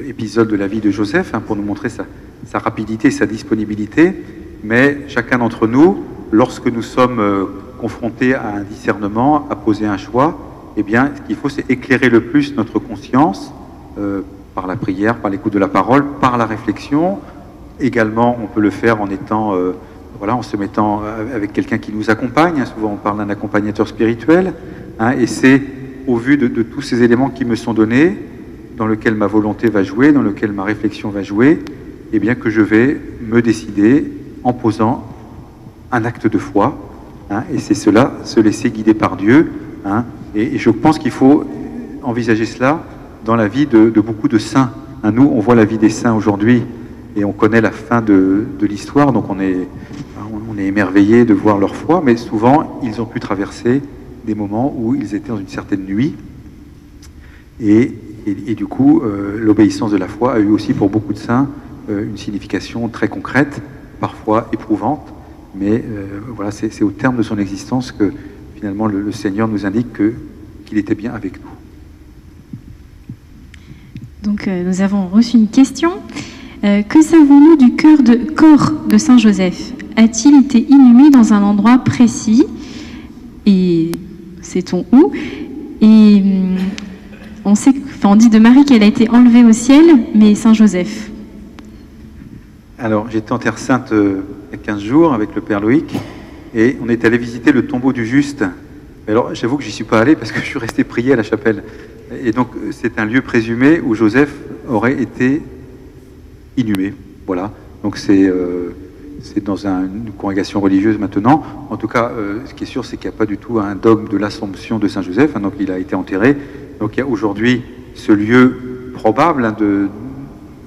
épisode de la vie de Joseph, pour nous montrer sa rapidité, sa disponibilité. Mais chacun d'entre nous, lorsque nous sommes confrontés à un discernement, à poser un choix, eh bien, ce qu'il faut, c'est éclairer le plus notre conscience par la prière, par l'écoute de la parole, par la réflexion. Également, on peut le faire en étant, voilà, en se mettant avec quelqu'un qui nous accompagne. Souvent, on parle d'un accompagnateur spirituel. Et c'est au vu de tous ces éléments qui me sont donnés, dans lequel ma volonté va jouer, dans lequel ma réflexion va jouer, eh bien que je vais me décider en posant un acte de foi. Et c'est cela, se laisser guider par Dieu. Et je pense qu'il faut envisager cela dans la vie de beaucoup de saints. Nous, on voit la vie des saints aujourd'hui et on connaît la fin de l'histoire, donc on est émerveillé de voir leur foi, mais souvent, ils ont pu traverser des moments où ils étaient dans une certaine nuit. Et du coup, l'obéissance de la foi a eu aussi pour beaucoup de saints une signification très concrète, parfois éprouvante, mais voilà, c'est au terme de son existence que finalement le Seigneur nous indique qu'il était bien avec nous. Donc nous avons reçu une question. Que savons-nous du corps de Saint Joseph? A-t-il été inhumé dans un endroit précis? Et sait-on où? Et on dit de Marie qu'elle a été enlevée au ciel, mais Saint Joseph? Alors, j'étais en Terre Sainte il y a 15 jours avec le Père Loïc, et on est allé visiter le tombeau du Juste. Alors, j'avoue que j'y suis pas allé parce que je suis resté prier à la chapelle. Et donc, c'est un lieu présumé où Joseph aurait été inhumé. Voilà. Donc, c'est dans une congrégation religieuse maintenant. En tout cas, ce qui est sûr, c'est qu'il n'y a pas du tout un dogme de l'Assomption de Saint Joseph. Donc, il a été enterré. Donc, il y a aujourd'hui ce lieu probable,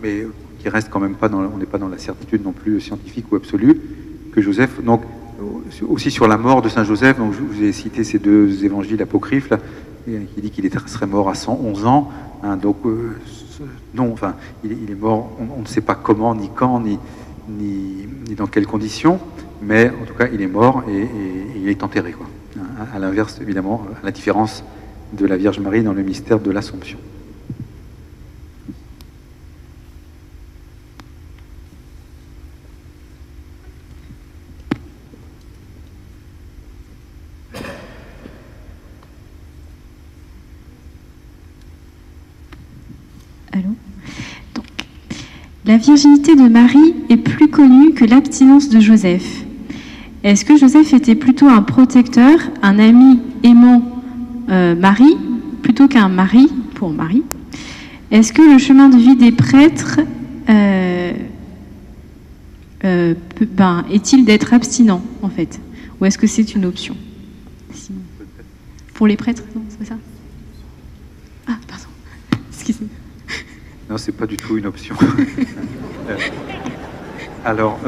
mais qui reste quand même pas on n'est pas dans la certitude non plus scientifique ou absolue, que Joseph, donc, aussi sur la mort de Saint Joseph, donc je vous ai cité ces deux évangiles apocryphes, là, qui dit qu'il serait mort à 111 ans. Donc, non, enfin, il est mort, on ne sait pas comment, ni quand, ni dans quelles conditions, mais en tout cas, il est mort et il est enterré, quoi. À l'inverse, évidemment, à la différence de la Vierge Marie dans le mystère de l'Assomption. Allô ? Donc, la virginité de Marie est plus connue que l'abstinence de Joseph. Est-ce que Joseph était plutôt un protecteur, un ami aimant Marie, plutôt qu'un mari pour Marie? Est-ce que le chemin de vie des prêtres est-il d'être abstinent, en fait? Ou est-ce que c'est une option? Pour les prêtres, non, c'est pas ça? Ah, pardon. Excusez-moi. Non, c'est pas du tout une option. Alors,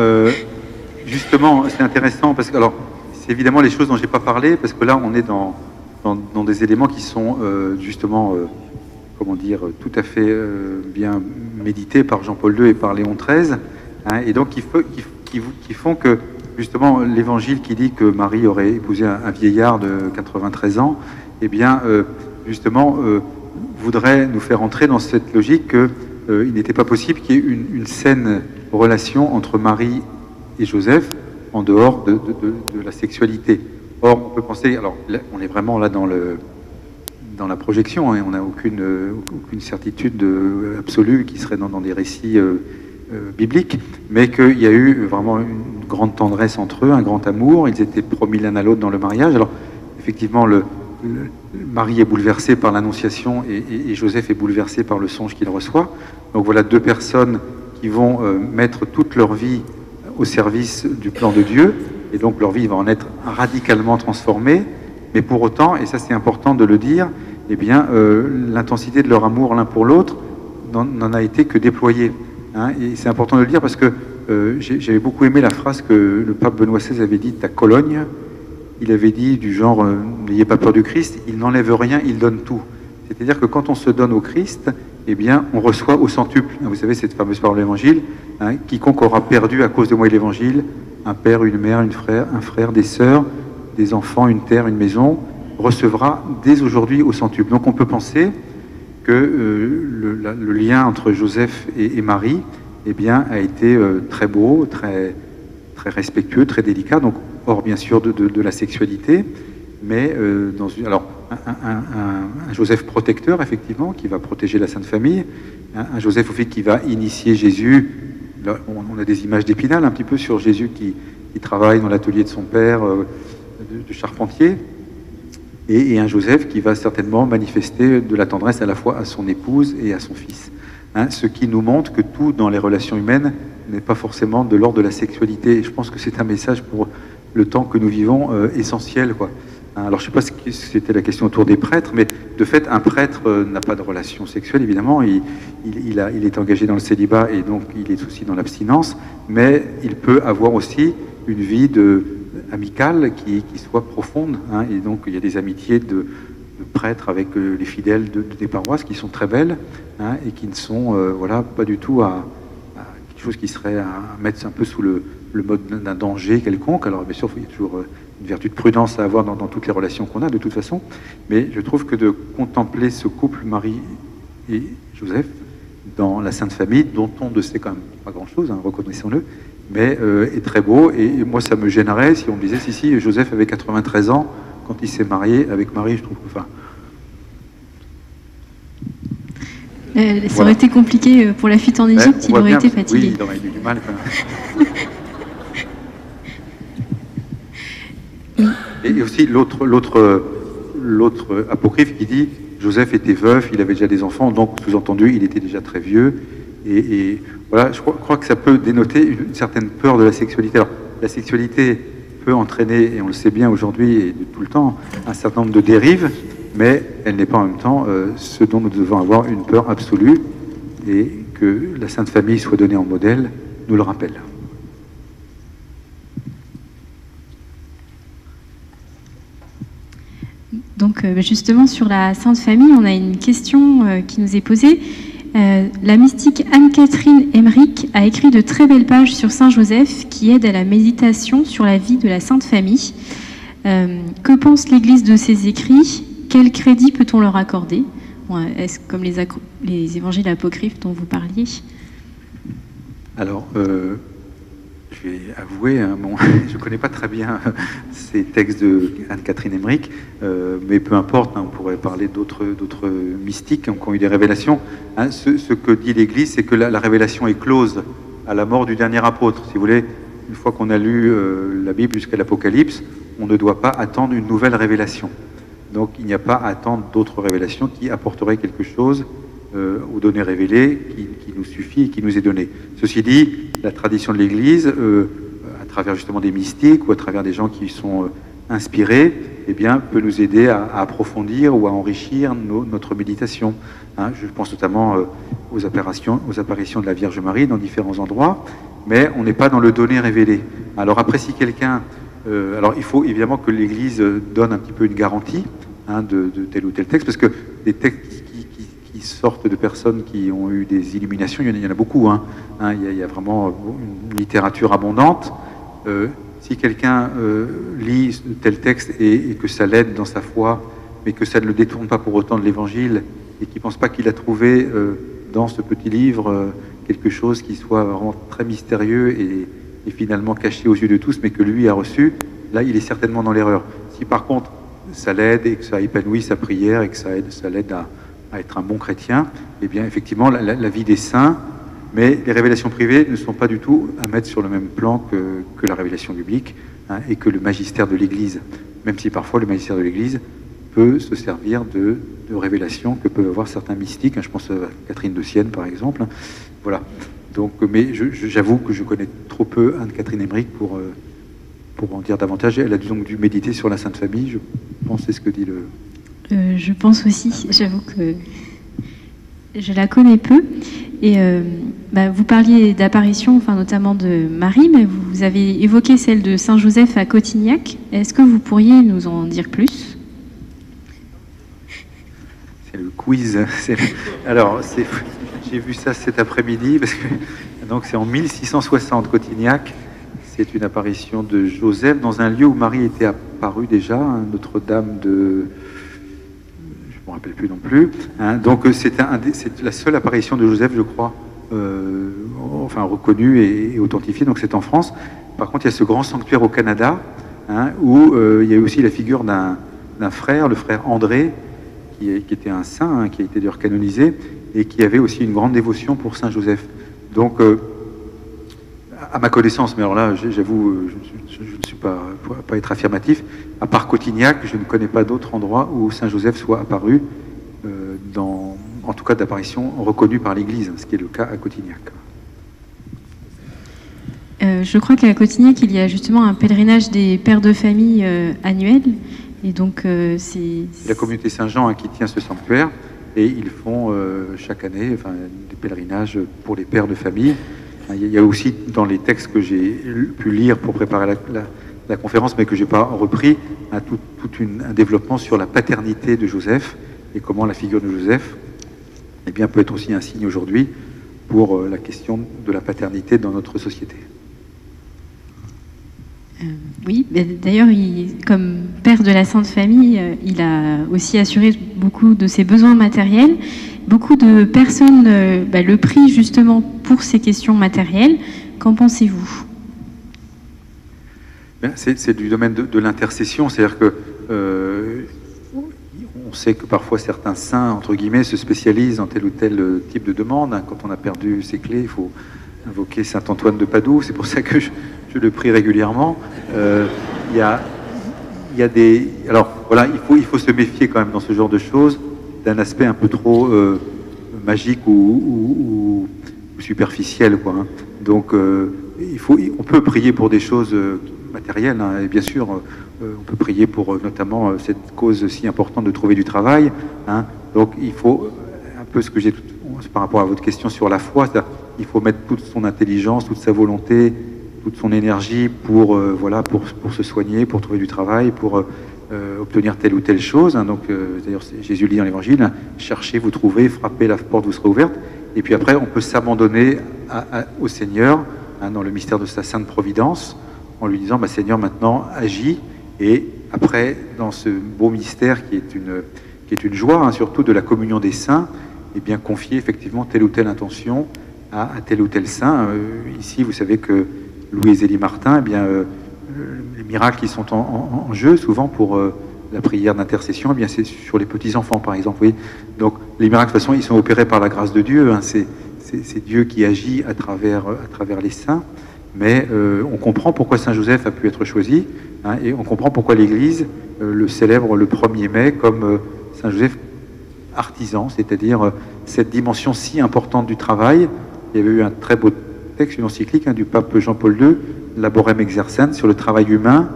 justement, c'est intéressant parce que, alors, c'est évidemment les choses dont j'ai pas parlé, parce que là, on est dans des éléments qui sont justement, comment dire, tout à fait bien médités par Jean-Paul II et par Léon XIII, et donc qui font que, justement, l'évangile qui dit que Marie aurait épousé un vieillard de 93 ans, eh bien, justement, voudrait nous faire entrer dans cette logique qu'il n'était pas possible qu'il y ait une saine relation entre Marie et Joseph en dehors de la sexualité. Or, on peut penser, alors là, on est vraiment là dans la projection, on n'a aucune certitude absolue qui serait dans des récits bibliques, mais qu'il y a eu vraiment une grande tendresse entre eux, un grand amour, ils étaient promis l'un à l'autre dans le mariage. Alors, effectivement, Marie est bouleversée par l'Annonciation et Joseph est bouleversé par le songe qu'il reçoit. Donc voilà deux personnes qui vont mettre toute leur vie au service du plan de Dieu, et donc leur vie va en être radicalement transformée, mais pour autant, et ça c'est important de le dire, eh bien, l'intensité de leur amour l'un pour l'autre n'en a été que déployée. Et c'est important de le dire parce que j'avais beaucoup aimé la phrase que le pape Benoît XVI avait dite à Cologne. Il avait dit du genre n'ayez pas peur du Christ, il n'enlève rien, il donne tout. C'est-à-dire que quand on se donne au Christ, eh bien, on reçoit au centuple. Vous savez, cette fameuse parole de l'Évangile, quiconque aura perdu à cause de moi et l'Évangile, un père, une mère, un frère, des sœurs, des enfants, une terre, une maison, recevra dès aujourd'hui au centuple. Donc on peut penser que le lien entre Joseph et Marie, eh bien, a été très beau, très respectueux, très délicat. Donc, hors bien sûr de la sexualité, mais alors un Joseph protecteur, effectivement, qui va protéger la Sainte Famille, un Joseph aussi qui va initier Jésus. Là, on a des images d'Épinal un petit peu sur Jésus qui travaille dans l'atelier de son père, de charpentier, et un Joseph qui va certainement manifester de la tendresse à la fois à son épouse et à son fils. Ce qui nous montre que tout dans les relations humaines n'est pas forcément de l'ordre de la sexualité. Et je pense que c'est un message pour le temps que nous vivons essentiel, quoi. Alors, je ne sais pas si c'était la question autour des prêtres, mais de fait, un prêtre n'a pas de relation sexuelle, évidemment. Il est engagé dans le célibat et donc il est aussi dans l'abstinence, mais il peut avoir aussi une vie amicale qui soit profonde. Et donc, il y a des amitiés de prêtres avec les fidèles des paroisses qui sont très belles et qui ne sont voilà, pas du tout à quelque chose qui serait à mettre un peu sous le mode d'un danger quelconque. Alors, bien sûr, il y a toujours une vertu de prudence à avoir dans toutes les relations qu'on a de toute façon, mais je trouve que de contempler ce couple Marie et Joseph dans la Sainte Famille, dont on ne sait quand même pas grand-chose, reconnaissons-le, mais est très beau, et moi ça me gênerait si on me disait si Joseph avait 93 ans quand il s'est marié avec Marie. Je trouve que ça aurait été compliqué pour la fuite en Égypte, il aurait été fatigué. Oui, il aurait eu du mal quand même. Et aussi l'autre apocryphe qui dit Joseph était veuf, il avait déjà des enfants, donc sous-entendu il était déjà très vieux. Et voilà, je crois que ça peut dénoter une certaine peur de la sexualité. Alors, la sexualité peut entraîner, et on le sait bien aujourd'hui et de tout le temps, un certain nombre de dérives, mais elle n'est pas en même temps ce dont nous devons avoir une peur absolue, et que la Sainte Famille soit donnée en modèle nous le rappelle. Donc justement sur la Sainte Famille, on a une question qui nous est posée. La mystique Anne-Catherine Emmerich a écrit de très belles pages sur Saint Joseph qui aident à la méditation sur la vie de la Sainte Famille. Que pense l'Église de ces écrits? Quel crédit peut-on leur accorder? Est-ce comme les évangiles apocryphes dont vous parliez? Alors, je vais avouer, je ne connais pas très bien ces textes de Anne-Catherine Emmerich, mais peu importe, on pourrait parler d'autres mystiques qui ont eu des révélations. Ce que dit l'Église, c'est que la révélation est close à la mort du dernier apôtre. Si vous voulez, une fois qu'on a lu la Bible jusqu'à l'Apocalypse, on ne doit pas attendre une nouvelle révélation. Donc il n'y a pas à attendre d'autres révélations qui apporteraient quelque chose aux données révélées qui nous suffit et qui nous est donné. Ceci dit, la tradition de l'Église, à travers justement des mystiques ou à travers des gens qui sont inspirés, eh bien, peut nous aider à approfondir ou à enrichir notre méditation. Je pense notamment aux apparitions de la Vierge Marie dans différents endroits, mais on n'est pas dans le donné révélé. Alors après, si quelqu'un... alors il faut évidemment que l'Église donne un petit peu une garantie de tel ou tel texte, parce que des textes qui sortent de personnes qui ont eu des illuminations, il y en a beaucoup. Il y a vraiment une littérature abondante. Si quelqu'un lit tel texte et que ça l'aide dans sa foi, mais que ça ne le détourne pas pour autant de l'Évangile, et qu'il ne pense pas qu'il a trouvé dans ce petit livre quelque chose qui soit vraiment très mystérieux et finalement caché aux yeux de tous, mais que lui a reçu, là il est certainement dans l'erreur. Si par contre ça l'aide et que ça épanouit sa prière et que ça l'aide à être un bon chrétien, eh bien effectivement la vie des saints, mais les révélations privées ne sont pas du tout à mettre sur le même plan que la révélation biblique et que le magistère de l'Église, même si parfois le magistère de l'Église peut se servir de révélations que peuvent avoir certains mystiques. Je pense à Catherine de Sienne par exemple. Voilà. Donc, mais j'avoue que je connais trop peu Anne-Catherine Emmerich pour en dire davantage. Elle a donc dû méditer sur la Sainte Famille, je pense, c'est ce que dit le... je pense aussi, j'avoue que je la connais peu. Et vous parliez d'apparition, enfin, notamment de Marie, mais vous avez évoqué celle de Saint-Joseph à Cotignac. Est-ce que vous pourriez nous en dire plus? C'est le quiz. Alors, j'ai vu ça cet après-midi, parce que donc c'est en 1660, Cotignac. C'est une apparition de Joseph dans un lieu où Marie était apparue déjà, Notre-Dame de... Je ne me rappelle plus non plus. Donc c'est la seule apparition de Joseph, je crois, enfin reconnue et authentifiée, donc c'est en France. Par contre, il y a ce grand sanctuaire au Canada, où il y a aussi la figure d'un d'un frère, le frère André, qui était un saint, hein, qui a été d'ailleurs canonisé, et qui avait aussi une grande dévotion pour Saint Joseph. Donc, à ma connaissance, mais alors là, j'avoue, je ne suis pas être affirmatif, à part Cotignac, je ne connais pas d'autre endroit où Saint Joseph soit apparu, en tout cas d'apparition reconnue par l'Église, ce qui est le cas à Cotignac. Je crois qu'à Cotignac, il y a justement un pèlerinage des pères de famille annuel. Et donc, c'est la communauté Saint-Jean, hein, qui tient ce sanctuaire, et ils font chaque année des pèlerinages pour les pères de famille. Il y a aussi dans les textes que j'ai pu lire pour préparer la conférence, mais que je n'ai pas repris, un développement sur la paternité de Joseph et comment la figure de Joseph peut être aussi un signe aujourd'hui pour la question de la paternité dans notre société. Oui, d'ailleurs, comme père de la Sainte Famille, il a aussi assuré beaucoup de ses besoins matériels. Beaucoup de personnes le prient justement pour ces questions matérielles. Qu'en pensez-vous? C'est du domaine de l'intercession, c'est-à-dire que on sait que parfois certains saints, entre guillemets, se spécialisent dans tel ou tel type de demande. Quand on a perdu ses clés, il faut invoquer saint Antoine de Padoue, c'est pour ça que je le prie régulièrement. Il y a des... Alors voilà, il faut se méfier quand même dans ce genre de choses d'un aspect un peu trop magique ou superficiel, quoi, hein. Donc on peut prier pour des choses matérielles, hein, et bien sûr on peut prier pour notamment cette cause si importante de trouver du travail, hein. Donc il faut un peu ce que j'ai par rapport à votre question sur la foi, il faut mettre toute son intelligence, toute sa volonté, toute son énergie pour se soigner, pour trouver du travail, pour obtenir telle ou telle chose, hein. Donc d'ailleurs Jésus dit dans l'Évangile, hein, cherchez, vous trouvez, frappez, la porte vous sera ouverte. Et puis après on peut s'abandonner au Seigneur, hein, dans le mystère de sa sainte providence, en lui disant Seigneur, maintenant agis. Et après, dans ce beau mystère qui est une joie, hein, surtout de la communion des saints, et bien confier effectivement telle ou telle intention à tel ou tel saint. Ici, vous savez que Louise Élie Martin, les miracles qui sont en jeu souvent pour la prière d'intercession, c'est sur les petits-enfants, par exemple. Oui. Donc les miracles, de toute façon, ils sont opérés par la grâce de Dieu, hein. C'est Dieu qui agit à travers les saints. Mais on comprend pourquoi Saint Joseph a pu être choisi, hein, et on comprend pourquoi l'Église le célèbre le 1er mai comme Saint Joseph artisan, c'est-à-dire cette dimension si importante du travail. Il y avait eu un très beau texte, une encyclique, hein, du pape Jean-Paul II, Laborem Exercens, sur le travail humain.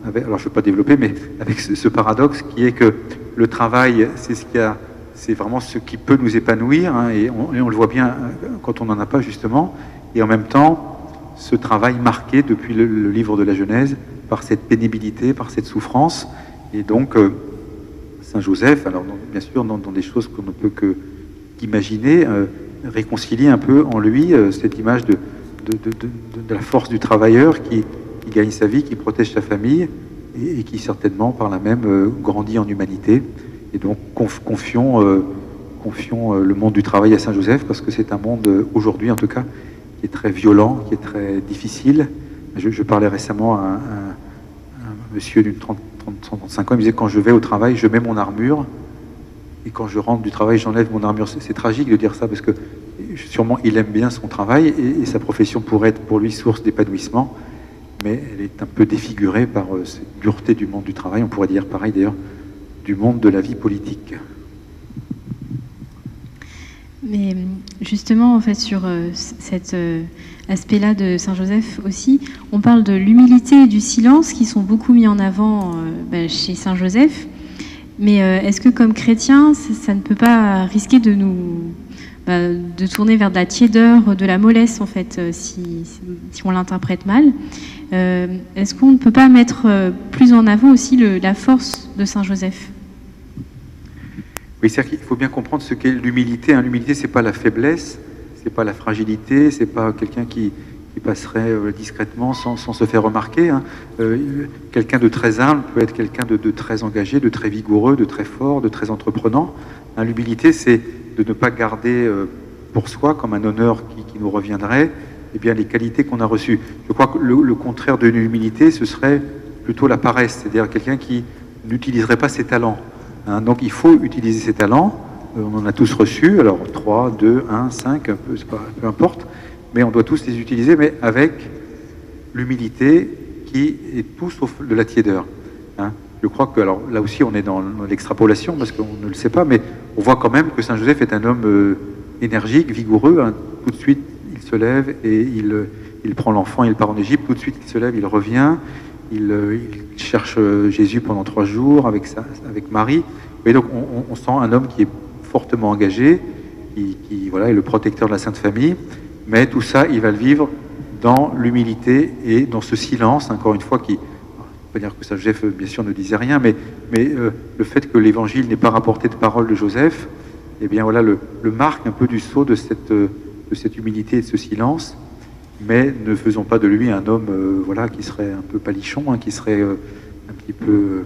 Alors je ne vais pas développer, mais avec ce paradoxe qui est que le travail, c'est vraiment ce qui peut nous épanouir, hein, et on le voit bien quand on n'en a pas, justement. Et en même temps, ce travail marqué depuis le livre de la Genèse par cette pénibilité, par cette souffrance. Et donc, Saint Joseph, alors bien sûr, dans des choses qu'on ne peut qu'imaginer, réconcilier un peu en lui cette image de la force du travailleur qui gagne sa vie, qui protège sa famille, et qui certainement, par là même, grandit en humanité. Et donc, confions le monde du travail à Saint Joseph, parce que c'est un monde, aujourd'hui en tout cas, qui est très violent, qui est très difficile. Je parlais récemment à un monsieur d'une 35 ans, il me disait, quand je vais au travail, je mets mon armure, et quand je rentre du travail, j'enlève mon armure. C'est tragique de dire ça, parce que sûrement il aime bien son travail, et sa profession pourrait être pour lui source d'épanouissement, mais elle est un peu défigurée par cette dureté du monde du travail. On pourrait dire pareil d'ailleurs du monde de la vie politique. Mais justement, en fait, sur cet aspect-là de Saint Joseph aussi, on parle de l'humilité et du silence qui sont beaucoup mis en avant chez Saint Joseph. Mais est-ce que comme chrétien, ça ne peut pas risquer de de tourner vers de la tiédeur, de la mollesse, en fait, si on l'interprète mal? Est-ce qu'on ne peut pas mettre plus en avant aussi la force de Saint Joseph? Oui, c'est-à-dire qu'il faut bien comprendre ce qu'est l'humilité. Hein. L'humilité, c'est pas la faiblesse, c'est pas la fragilité, c'est pas quelqu'un qui passerait discrètement sans se faire remarquer, hein. Quelqu'un de très humble peut être quelqu'un de très engagé, de très vigoureux, de très fort, de très entreprenant. Hein, l'humilité, c'est de ne pas garder pour soi, comme un honneur qui nous reviendrait, les qualités qu'on a reçues. Je crois que le contraire de l'humilité, ce serait plutôt la paresse, c'est-à-dire quelqu'un qui n'utiliserait pas ses talents. Hein. Donc il faut utiliser ses talents. On en a tous reçus, alors 3, 2, 1, 5, peu importe, mais on doit tous les utiliser, mais avec l'humilité qui est tout sauf de la tiédeur. Hein. Je crois que, alors là aussi on est dans l'extrapolation, parce qu'on ne le sait pas, mais on voit quand même que Saint Joseph est un homme énergique, vigoureux. Hein. Tout de suite, il se lève et il prend l'enfant, il part en Égypte. Tout de suite, il se lève, il revient, il cherche Jésus pendant 3 jours avec Marie. Et donc, on sent un homme qui est fortement engagé, qui voilà, est le protecteur de la Sainte Famille. Mais tout ça, il va le vivre dans l'humilité et dans ce silence, encore une fois, qui... On peut dire que Saint Joseph, bien sûr, ne disait rien, mais le fait que l'Évangile n'ait pas rapporté de parole de Joseph, eh bien voilà, le marque un peu du sceau de cette humilité et de ce silence, mais ne faisons pas de lui un homme voilà, qui serait un peu palichon, hein, qui serait un petit peu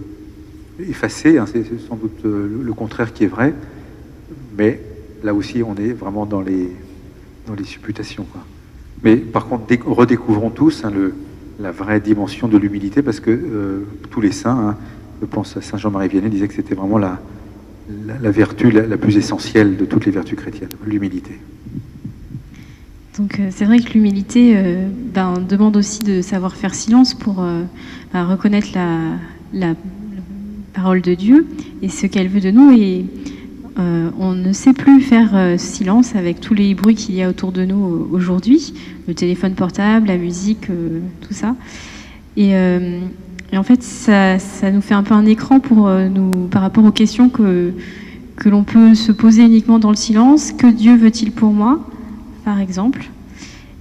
effacé, hein, c'est sans doute le contraire qui est vrai, mais là aussi on est vraiment dans les supputations, quoi. Mais par contre, redécouvrons tous hein, la vraie dimension de l'humilité, parce que tous les saints, hein, je pense à Saint Jean-Marie Vianney, disait que c'était vraiment la vertu la plus essentielle de toutes les vertus chrétiennes, l'humilité. Donc c'est vrai que l'humilité demande aussi de savoir faire silence pour reconnaître la parole de Dieu et ce qu'elle veut de nous. Et on ne sait plus faire silence avec tous les bruits qu'il y a autour de nous aujourd'hui, le téléphone portable, la musique, tout ça. Et en fait, ça nous fait un peu un écran pour par rapport aux questions que l'on peut se poser uniquement dans le silence. Que Dieu veut-il pour moi, par exemple?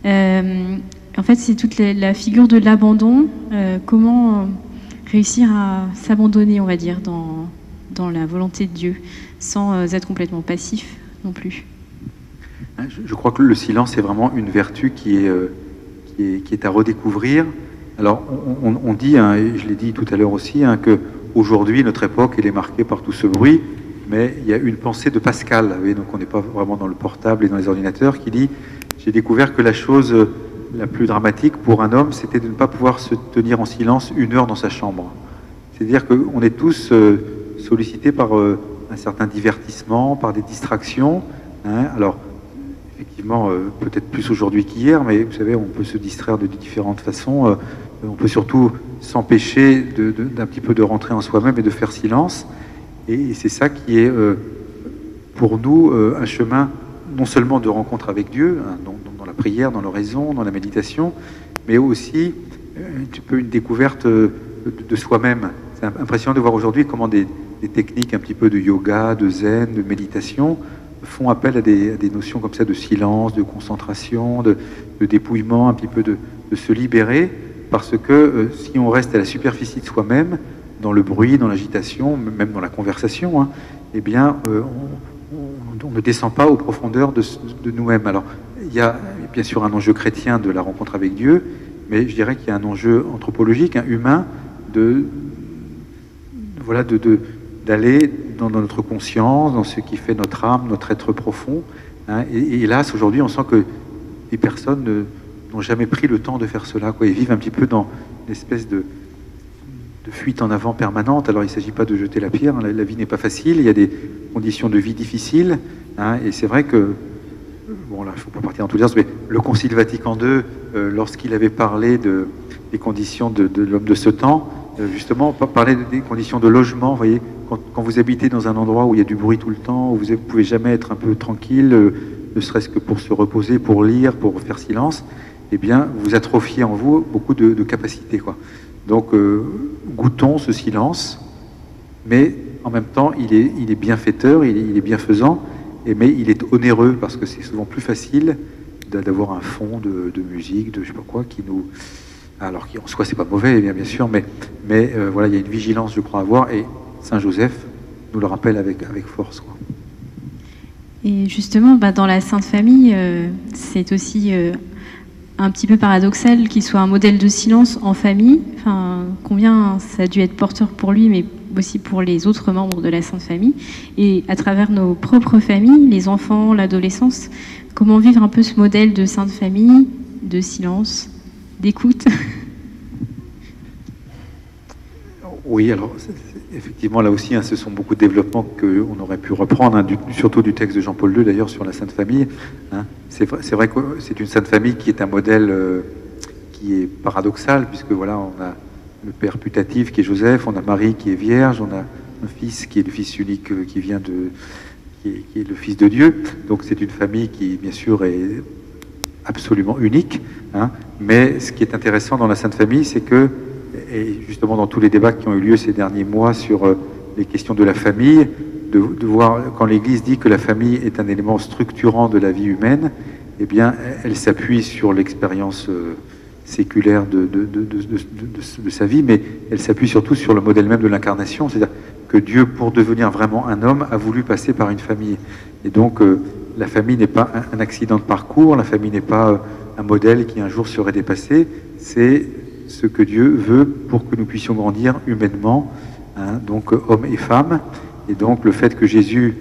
En fait, c'est toute la figure de l'abandon. Comment réussir à s'abandonner, on va dire, dans la volonté de Dieu, sans être complètement passif non plus. Je crois que le silence est vraiment une vertu qui est à redécouvrir. Alors, on dit, hein, et je l'ai dit tout à l'heure aussi, hein, qu'aujourd'hui, notre époque, elle est marquée par tout ce bruit, mais il y a une pensée de Pascal, vous voyez, donc on n'est pas vraiment dans le portable et dans les ordinateurs, qui dit « J'ai découvert que la chose la plus dramatique pour un homme, c'était de ne pas pouvoir se tenir en silence 1 heure dans sa chambre. » C'est-à-dire qu'on est tous sollicités par un certain divertissement, par des distractions. Hein. Alors, effectivement, peut-être plus aujourd'hui qu'hier, mais vous savez, on peut se distraire de différentes façons. On peut surtout s'empêcher d'un petit peu de rentrer en soi-même et de faire silence. Et c'est ça qui est, pour nous, un chemin non seulement de rencontre avec Dieu, hein, dans la prière, dans l'oraison, dans la méditation, mais aussi un petit peu une découverte de soi-même. C'est impressionnant de voir aujourd'hui comment des techniques un petit peu de yoga, de zen, de méditation font appel à des notions comme ça de silence, de concentration, de dépouillement, un petit peu de se libérer, parce que si on reste à la superficie de soi-même, dans le bruit, dans l'agitation, même dans la conversation, hein, eh bien, on ne descend pas aux profondeurs de nous-mêmes. Alors, il y a bien sûr un enjeu chrétien de la rencontre avec Dieu, mais je dirais qu'il y a un enjeu anthropologique, humain, d'aller dans notre conscience, dans ce qui fait notre âme, notre être profond. Hein, et hélas, aujourd'hui, on sent que des personnes n'ont jamais pris le temps de faire cela, quoi. Ils vivent un petit peu dans une espèce de fuite en avant permanente. Alors, il ne s'agit pas de jeter la pierre, hein, la vie n'est pas facile, il y a des conditions de vie difficiles, hein, et c'est vrai que, bon là, il ne faut pas partir dans tous les sens, mais le Concile Vatican II, lorsqu'il avait parlé des conditions de l'homme de ce temps, justement, parler des conditions de logement, vous voyez, quand vous habitez dans un endroit où il y a du bruit tout le temps, où vous ne pouvez jamais être un peu tranquille, ne serait-ce que pour se reposer, pour lire, pour faire silence, eh bien, vous atrophiez en vous beaucoup de capacités, quoi. Donc, goûtons ce silence, mais en même temps, il est bienfaiteur, il est bienfaisant, mais il est onéreux, parce que c'est souvent plus facile d'avoir un fond de musique, de je sais pas quoi, qui nous... Alors qu'en soi, c'est pas mauvais, bien sûr, mais voilà, il y a une vigilance, je crois, à avoir, et Saint Joseph nous le rappelle avec force, quoi. Et justement, dans la Sainte Famille, c'est aussi un petit peu paradoxal qu'il soit un modèle de silence en famille. Enfin, combien ça a dû être porteur pour lui, mais aussi pour les autres membres de la Sainte Famille. Et à travers nos propres familles, les enfants, l'adolescence, comment vivre un peu ce modèle de Sainte Famille, de silence, d'écoute? Oui, alors effectivement, là aussi, ce sont beaucoup de développements qu'on aurait pu reprendre, surtout du texte de Jean-Paul II d'ailleurs sur la Sainte Famille. C'est vrai que c'est une Sainte Famille qui est un modèle qui est paradoxal, puisque voilà, on a le père putatif qui est Joseph, on a Marie qui est vierge, on a un fils qui est le fils unique qui est le Fils de Dieu. Donc c'est une famille qui, bien sûr, est absolument unique. Mais ce qui est intéressant dans la Sainte Famille, c'est que, et justement dans tous les débats qui ont eu lieu ces derniers mois sur les questions de la famille, de voir quand l'Église dit que la famille est un élément structurant de la vie humaine, eh bien, elle s'appuie sur l'expérience séculaire de sa vie, mais elle s'appuie surtout sur le modèle même de l'incarnation, c'est-à-dire que Dieu, pour devenir vraiment un homme, a voulu passer par une famille. Et donc, la famille n'est pas un accident de parcours, la famille n'est pas un modèle qui un jour serait dépassé, c'est ce que Dieu veut pour que nous puissions grandir humainement, donc hommes et femmes. Et donc, le fait que Jésus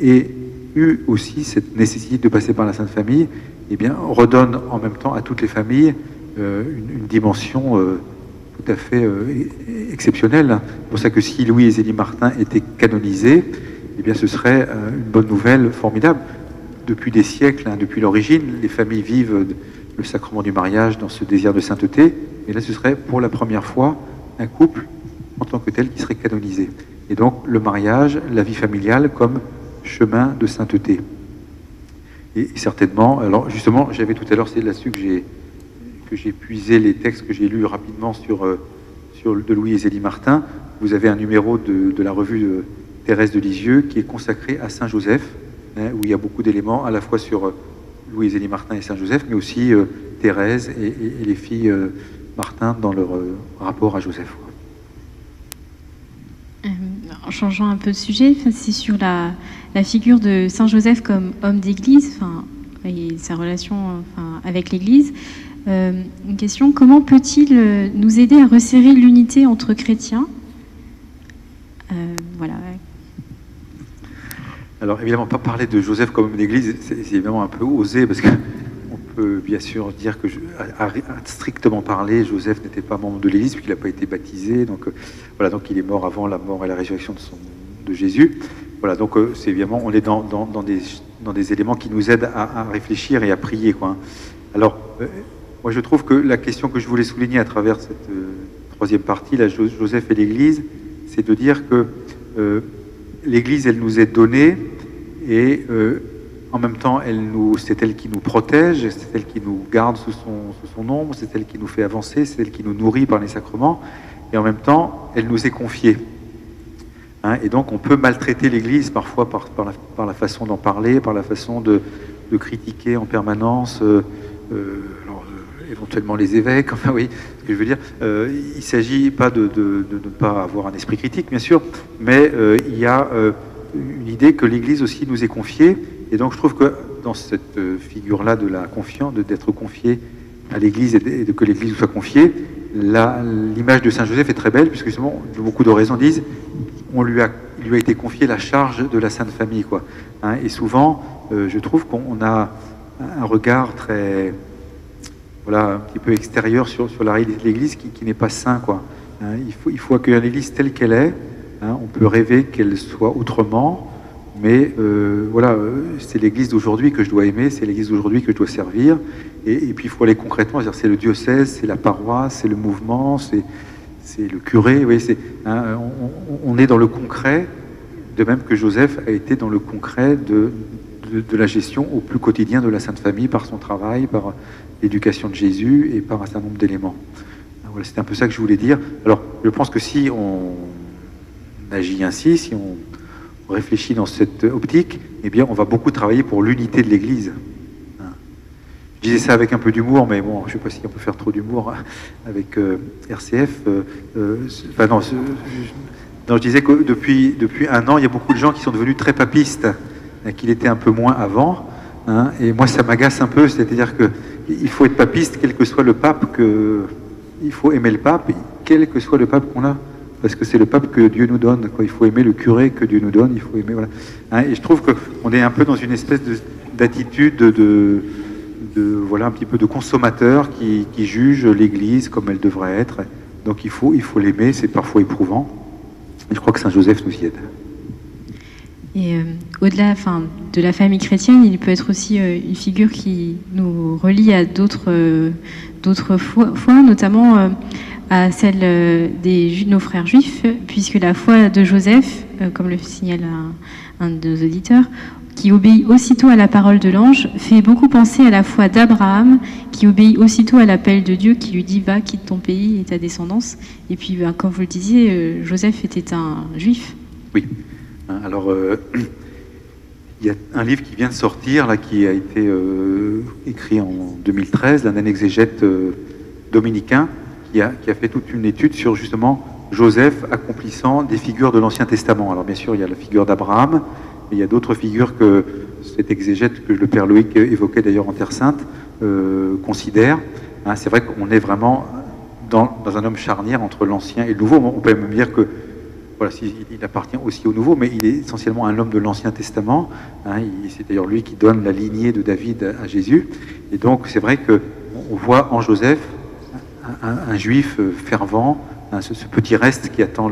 ait eu aussi cette nécessité de passer par la Sainte Famille, eh bien, redonne en même temps à toutes les familles une dimension tout à fait exceptionnelle. C'est pour ça que si Louis et Zélie Martin étaient canonisés, eh bien, ce serait une bonne nouvelle formidable. Depuis des siècles, depuis l'origine, les familles vivent le sacrement du mariage dans ce désir de sainteté. Et là, ce serait pour la première fois un couple en tant que tel qui serait canonisé. Et donc, le mariage, la vie familiale comme chemin de sainteté. Et certainement, alors justement, j'avais tout à l'heure, c'est là-dessus que j'ai puisé les textes que j'ai lus rapidement de Louis et Zélie Martin. Vous avez un numéro de la revue de Thérèse de Lisieux qui est consacré à Saint Joseph, où il y a beaucoup d'éléments à la fois sur Louis et Zélie Martin et Saint Joseph, mais aussi Thérèse et les filles Martin dans leur rapport à Joseph. En changeant un peu de sujet, c'est sur la figure de Saint Joseph comme homme d'Église, et sa relation avec l'Église. Une question, comment peut-il nous aider à resserrer l'unité entre chrétiens? Voilà. Alors évidemment, pas parler de Joseph comme homme d'Église, c'est évidemment un peu osé, parce qu'on peut bien sûr dire que, à strictement parler, Joseph n'était pas membre de l'Église, puisqu'il n'a pas été baptisé, donc voilà, donc il est mort avant la mort et la résurrection de Jésus. Voilà, donc c'est évidemment, on est dans des éléments qui nous aident à réfléchir et à prier, quoi. Alors, moi je trouve que la question que je voulais souligner à travers cette troisième partie, là, Joseph et l'Église, c'est de dire que l'Église, elle nous est donnée, et en même temps, c'est elle qui nous protège, c'est elle qui nous garde sous son ombre, c'est elle qui nous fait avancer, c'est elle qui nous nourrit par les sacrements, et en même temps, elle nous est confiée. Et donc, on peut maltraiter l'Église parfois par la façon d'en parler, par la façon de critiquer en permanence, éventuellement les évêques, enfin oui, ce que je veux dire, il ne s'agit pas de ne pas avoir un esprit critique, bien sûr, mais il y a une idée que l'Église aussi nous est confiée, et donc je trouve que dans cette figure-là de la confiance, d'être confié à l'Église et que l'Église nous soit confiée, l'image de Saint Joseph est très belle, puisque justement, beaucoup d'oraisons disent, il lui a été confié la charge de la Sainte Famille, quoi. Et souvent, je trouve qu'on a un regard très, voilà, un petit peu extérieur sur la réalité de l'Église qui n'est pas sain, quoi. Il faut accueillir l'Église telle qu'elle est. On peut rêver qu'elle soit autrement, mais voilà, c'est l'Église d'aujourd'hui que je dois aimer, c'est l'Église d'aujourd'hui que je dois servir. Et puis il faut aller concrètement, c'est-à-dire c'est le diocèse, c'est la paroisse, c'est le mouvement, c'est le curé. Oui, on est dans le concret, de même que Joseph a été dans le concret de la gestion au plus quotidien de la Sainte Famille, par son travail, par l'éducation de Jésus et par un certain nombre d'éléments. Voilà, c'est un peu ça que je voulais dire. Alors, je pense que si on agit ainsi, si on réfléchit dans cette optique, eh bien, on va beaucoup travailler pour l'unité de l'Église. Je disais ça avec un peu d'humour, mais bon, je ne sais pas si on peut faire trop d'humour avec RCF. Non, je disais que depuis un an, il y a beaucoup de gens qui sont devenus très papistes, qu'il était un peu moins avant. Et moi, ça m'agace un peu, c'est-à-dire qu'il faut être papiste, quel que soit le pape, il faut aimer le pape, quel que soit le pape qu'on a, parce que c'est le pape que Dieu nous donne, quoi. Il faut aimer le curé que Dieu nous donne, il faut aimer, voilà. Et je trouve qu'on est un peu dans une espèce d'attitude voilà, un petit peu de consommateur qui juge l'Église comme elle devrait être. Donc il faut l'aimer, c'est parfois éprouvant. Et je crois que Saint Joseph nous y aide. Et au-delà de la famille chrétienne, il peut être aussi une figure qui nous relie à d'autres foi, notamment à celle de nos frères juifs, puisque la foi de Joseph, comme le signale un de nos auditeurs, qui obéit aussitôt à la parole de l'ange, fait beaucoup penser à la foi d'Abraham, qui obéit aussitôt à l'appel de Dieu, qui lui dit « Va, quitte ton pays et ta descendance ». Et puis, comme vous le disiez, Joseph était un juif. Oui. Alors, il y a un livre qui vient de sortir, là, qui a été écrit en 2013, d'un exégète dominicain, qui a fait toute une étude sur, justement, Joseph accomplissant des figures de l'Ancien Testament. Alors, bien sûr, il y a la figure d'Abraham, mais il y a d'autres figures que cet exégète, que le Père Loïc évoquait d'ailleurs en Terre Sainte, considère. C'est vrai qu'on est vraiment dans un homme charnière entre l'Ancien et le Nouveau. On peut même dire que voilà, il appartient aussi au Nouveau, mais il est essentiellement un homme de l'Ancien Testament. C'est d'ailleurs lui qui donne la lignée de David à Jésus. Et donc, c'est vrai qu'on voit en Joseph un juif fervent, ce petit reste qui attend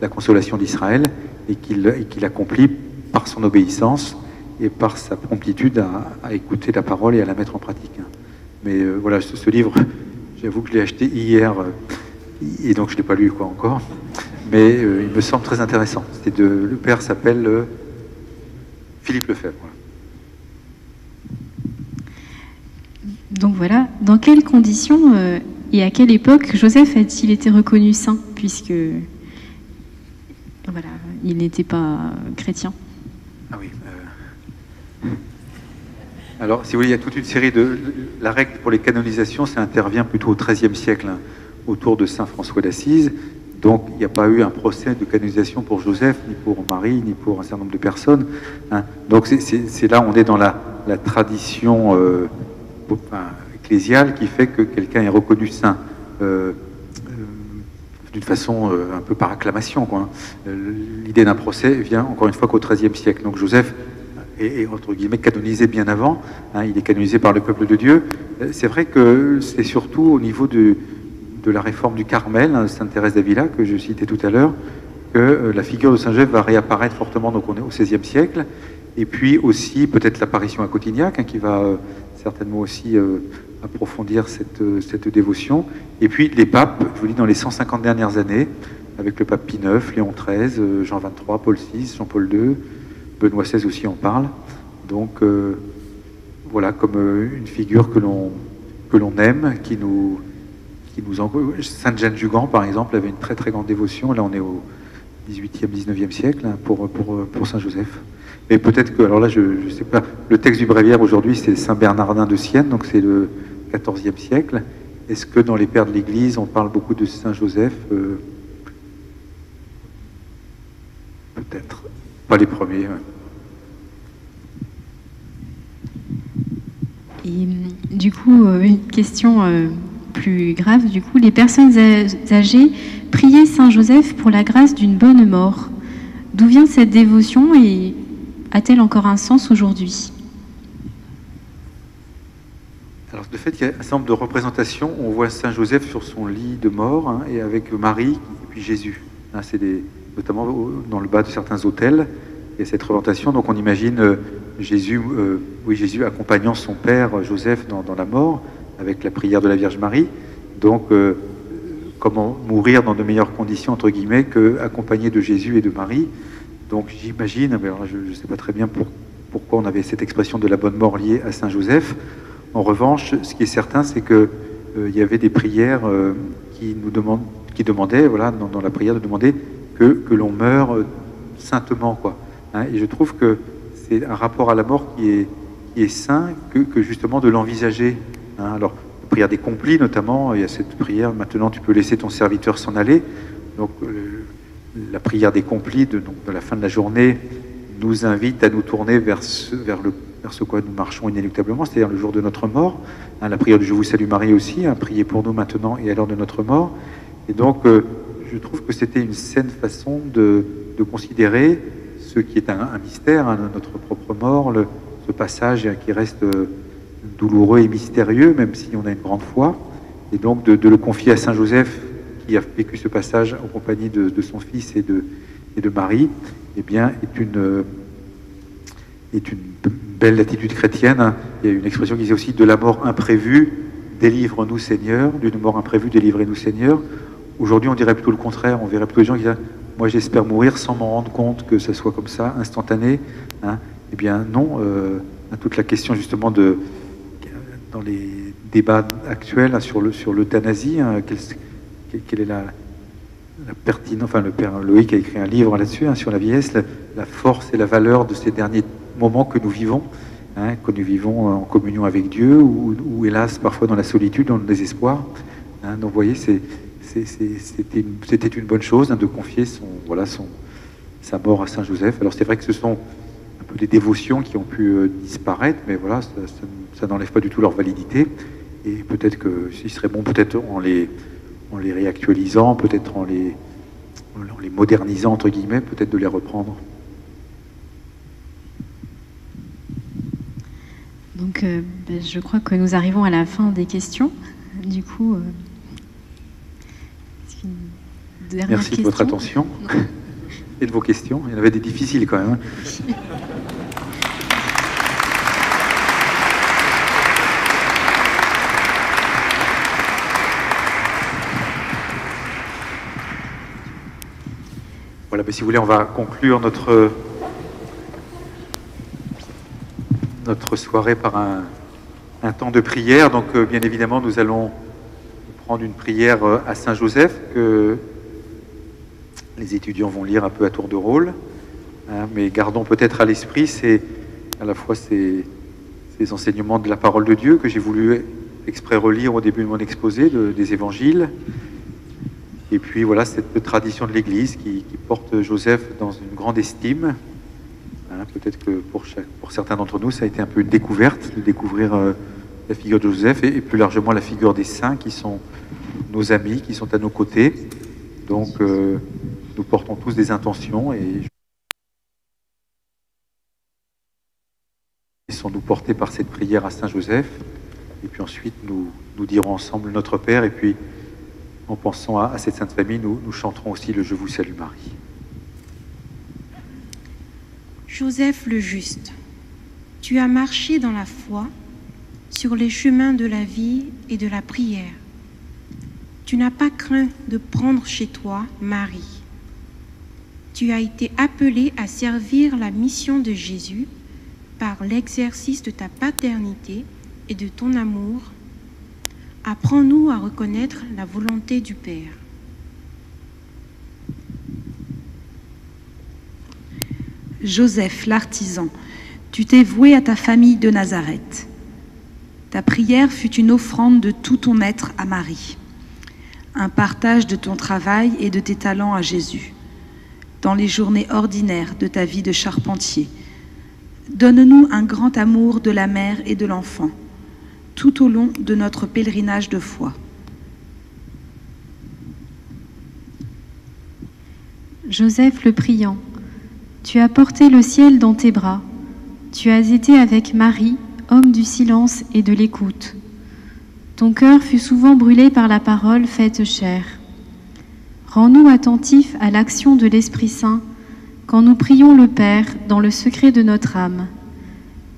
la consolation d'Israël et qu'il accomplit par son obéissance et par sa promptitude à écouter la parole et à la mettre en pratique. Mais voilà, ce livre, j'avoue que je l'ai acheté hier, et donc je ne l'ai pas lu encore, mais il me semble très intéressant. Le père s'appelle Philippe Lefebvre. Voilà. Donc voilà, dans quelles conditions et à quelle époque Joseph a-t-il été reconnu saint, puisque voilà, il n'était pas chrétien? Ah oui. Alors, si vous voulez, il y a toute une série de... La règle pour les canonisations, ça intervient plutôt au XIIIe siècle, autour de saint François d'Assise. Donc, il n'y a pas eu un procès de canonisation pour Joseph, ni pour Marie, ni pour un certain nombre de personnes. Donc, c'est là, on est dans la tradition ecclésiale qui fait que quelqu'un est reconnu saint d'une façon un peu par acclamation, quoi. L'idée d'un procès vient encore une fois qu'au XIIIe siècle. Donc Joseph est entre guillemets canonisé bien avant. Il est canonisé par le peuple de Dieu. C'est vrai que c'est surtout au niveau de la réforme du Carmel, Sainte Thérèse d'Avila, que je citais tout à l'heure, que la figure de Saint Joseph va réapparaître fortement. Donc on est au XVIe siècle. Et puis aussi peut-être l'apparition à Cotignac, qui va certainement aussi approfondir cette dévotion. Et puis les papes, je vous dis, dans les 150 dernières années, avec le pape Pie IX, Léon XIII, Jean XXIII, Paul VI, Jean-Paul II, Benoît XVI aussi en parle. Donc voilà, comme une figure que l'on aime, qui nous encourage. Sainte Jeanne d'Ugand, par exemple, avait une très très grande dévotion. Là, on est au 18e, 19e siècle pour Saint Joseph. Mais peut-être que, alors là, je ne sais pas, le texte du bréviaire aujourd'hui, c'est Saint Bernardin de Sienne, donc c'est le 14e siècle. Est-ce que dans les pères de l'Église, on parle beaucoup de Saint Joseph? Peut-être. Pas les premiers. Ouais. Et du coup, une question plus grave, du coup, les personnes âgées priaient Saint Joseph pour la grâce d'une bonne mort. D'où vient cette dévotion et a-t-elle encore un sens aujourd'hui? Alors, de fait, il y a un certain nombre de représentations. On voit Saint Joseph sur son lit de mort, et avec Marie et puis Jésus. C'est notamment dans le bas de certains autels, il y a cette représentation. Donc, on imagine Jésus accompagnant son père Joseph dans la mort, avec la prière de la Vierge Marie. Donc, comment mourir dans de meilleures conditions, entre guillemets, qu'accompagné de Jésus et de Marie. Donc j'imagine, mais alors je ne sais pas très bien pourquoi on avait cette expression de la bonne mort liée à Saint Joseph. En revanche, ce qui est certain, c'est qu'il y avait des prières qui demandaient, voilà, dans la prière, de demander que l'on meure saintement, quoi. Et je trouve que c'est un rapport à la mort qui est sain que justement de l'envisager. Alors, la prière des complis, notamment, il y a cette prière, maintenant tu peux laisser ton serviteur s'en aller. Donc, la prière des complis de la fin de la journée nous invite à nous tourner vers ce quoi nous marchons inéluctablement, c'est-à-dire le jour de notre mort. La prière du Je vous salue Marie aussi, priez pour nous maintenant et à l'heure de notre mort. Et donc, je trouve que c'était une saine façon de considérer ce qui est un mystère, notre propre mort, ce passage qui reste douloureux et mystérieux, même si on a une grande foi. Et donc, de le confier à Saint Joseph, qui a vécu ce passage en compagnie de son fils et de Marie, eh bien, est une belle attitude chrétienne. Il y a une expression qui disait aussi de la mort imprévue, délivre-nous Seigneur, d'une mort imprévue, délivrez-nous Seigneur. Aujourd'hui, on dirait plutôt le contraire, on verrait plutôt des gens qui disent moi j'espère mourir sans m'en rendre compte que ce soit comme ça, instantané. Hein. Eh bien non, toute la question justement dans les débats actuels sur l'euthanasie, hein, quelle est la pertinence, enfin le père Loïc a écrit un livre là-dessus, hein, sur la vieillesse, la force et la valeur de ces derniers moments que nous vivons, hein, que nous vivons en communion avec Dieu, ou hélas parfois dans la solitude, dans le désespoir. Hein. Donc vous voyez, c'était une bonne chose, hein, de confier sa mort à Saint Joseph. Alors c'est vrai que ce sont un peu des dévotions qui ont pu disparaître, mais voilà, ça n'enlève pas du tout leur validité. Et peut-être que ce serait bon, peut-être en les réactualisant, peut-être en les modernisant, entre guillemets, peut-être de les reprendre. Donc, je crois que nous arrivons à la fin des questions. Du coup, merci de votre attention et de vos questions. Il y en avait des difficiles quand même. Hein. Voilà, mais si vous voulez, on va conclure notre soirée par un temps de prière. Donc, bien évidemment, nous allons prendre une prière à Saint Joseph que les étudiants vont lire un peu à tour de rôle. Hein, mais gardons peut-être à l'esprit à la fois ces enseignements de la parole de Dieu que j'ai voulu exprès relire au début de mon exposé des évangiles. Et puis voilà, cette tradition de l'Église qui porte Joseph dans une grande estime. Hein, peut-être que pour certains d'entre nous, ça a été un peu une découverte de découvrir la figure de Joseph et plus largement la figure des saints qui sont nos amis, qui sont à nos côtés. Donc nous portons tous des intentions et laissons-nous porter par cette prière à Saint Joseph. Et puis ensuite, nous dirons ensemble notre Père et puis en pensant à cette Sainte Famille, nous chanterons aussi le Je vous salue Marie. Joseph le juste, tu as marché dans la foi sur les chemins de la vie et de la prière. Tu n'as pas craint de prendre chez toi Marie. Tu as été appelé à servir la mission de Jésus par l'exercice de ta paternité et de ton amour. Apprends-nous à reconnaître la volonté du Père. Joseph, l'artisan, tu t'es voué à ta famille de Nazareth. Ta prière fut une offrande de tout ton être à Marie, un partage de ton travail et de tes talents à Jésus, dans les journées ordinaires de ta vie de charpentier. Donne-nous un grand amour de la mère et de l'enfant, tout au long de notre pèlerinage de foi. Joseph le priant, tu as porté le ciel dans tes bras, tu as été avec Marie, homme du silence et de l'écoute. Ton cœur fut souvent brûlé par la parole faite chair. Rends-nous attentifs à l'action de l'Esprit Saint quand nous prions le Père dans le secret de notre âme,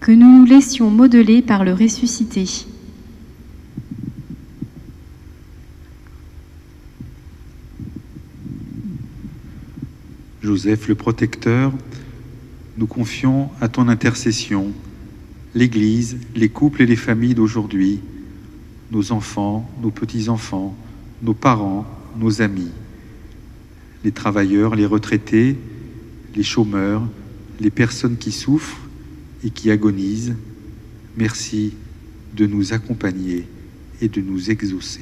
que nous nous laissions modeler par le ressuscité. Joseph le protecteur, nous confions à ton intercession l'Église, les couples et les familles d'aujourd'hui, nos enfants, nos petits-enfants, nos parents, nos amis, les travailleurs, les retraités, les chômeurs, les personnes qui souffrent et qui agonisent. Merci de nous accompagner et de nous exaucer.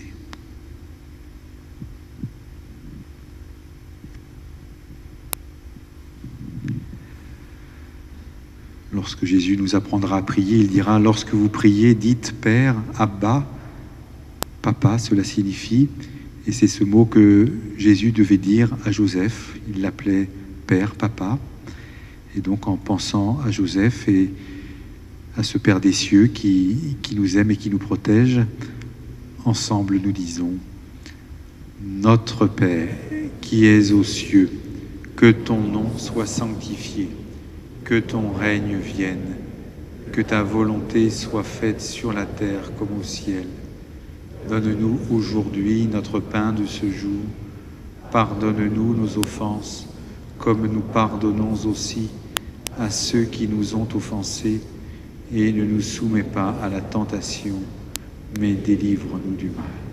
Lorsque Jésus nous apprendra à prier, il dira « Lorsque vous priez, dites Père, Abba, Papa », cela signifie, et c'est ce mot que Jésus devait dire à Joseph. Il l'appelait Père, Papa. Et donc en pensant à Joseph et à ce Père des cieux qui nous aime et qui nous protège, ensemble nous disons « Notre Père, qui es aux cieux, que ton nom soit sanctifié, que ton règne vienne, que ta volonté soit faite sur la terre comme au ciel. Donne-nous aujourd'hui notre pain de ce jour. Pardonne-nous nos offenses, comme nous pardonnons aussi à ceux qui nous ont offensés, et ne nous soumets pas à la tentation, mais délivre-nous du mal.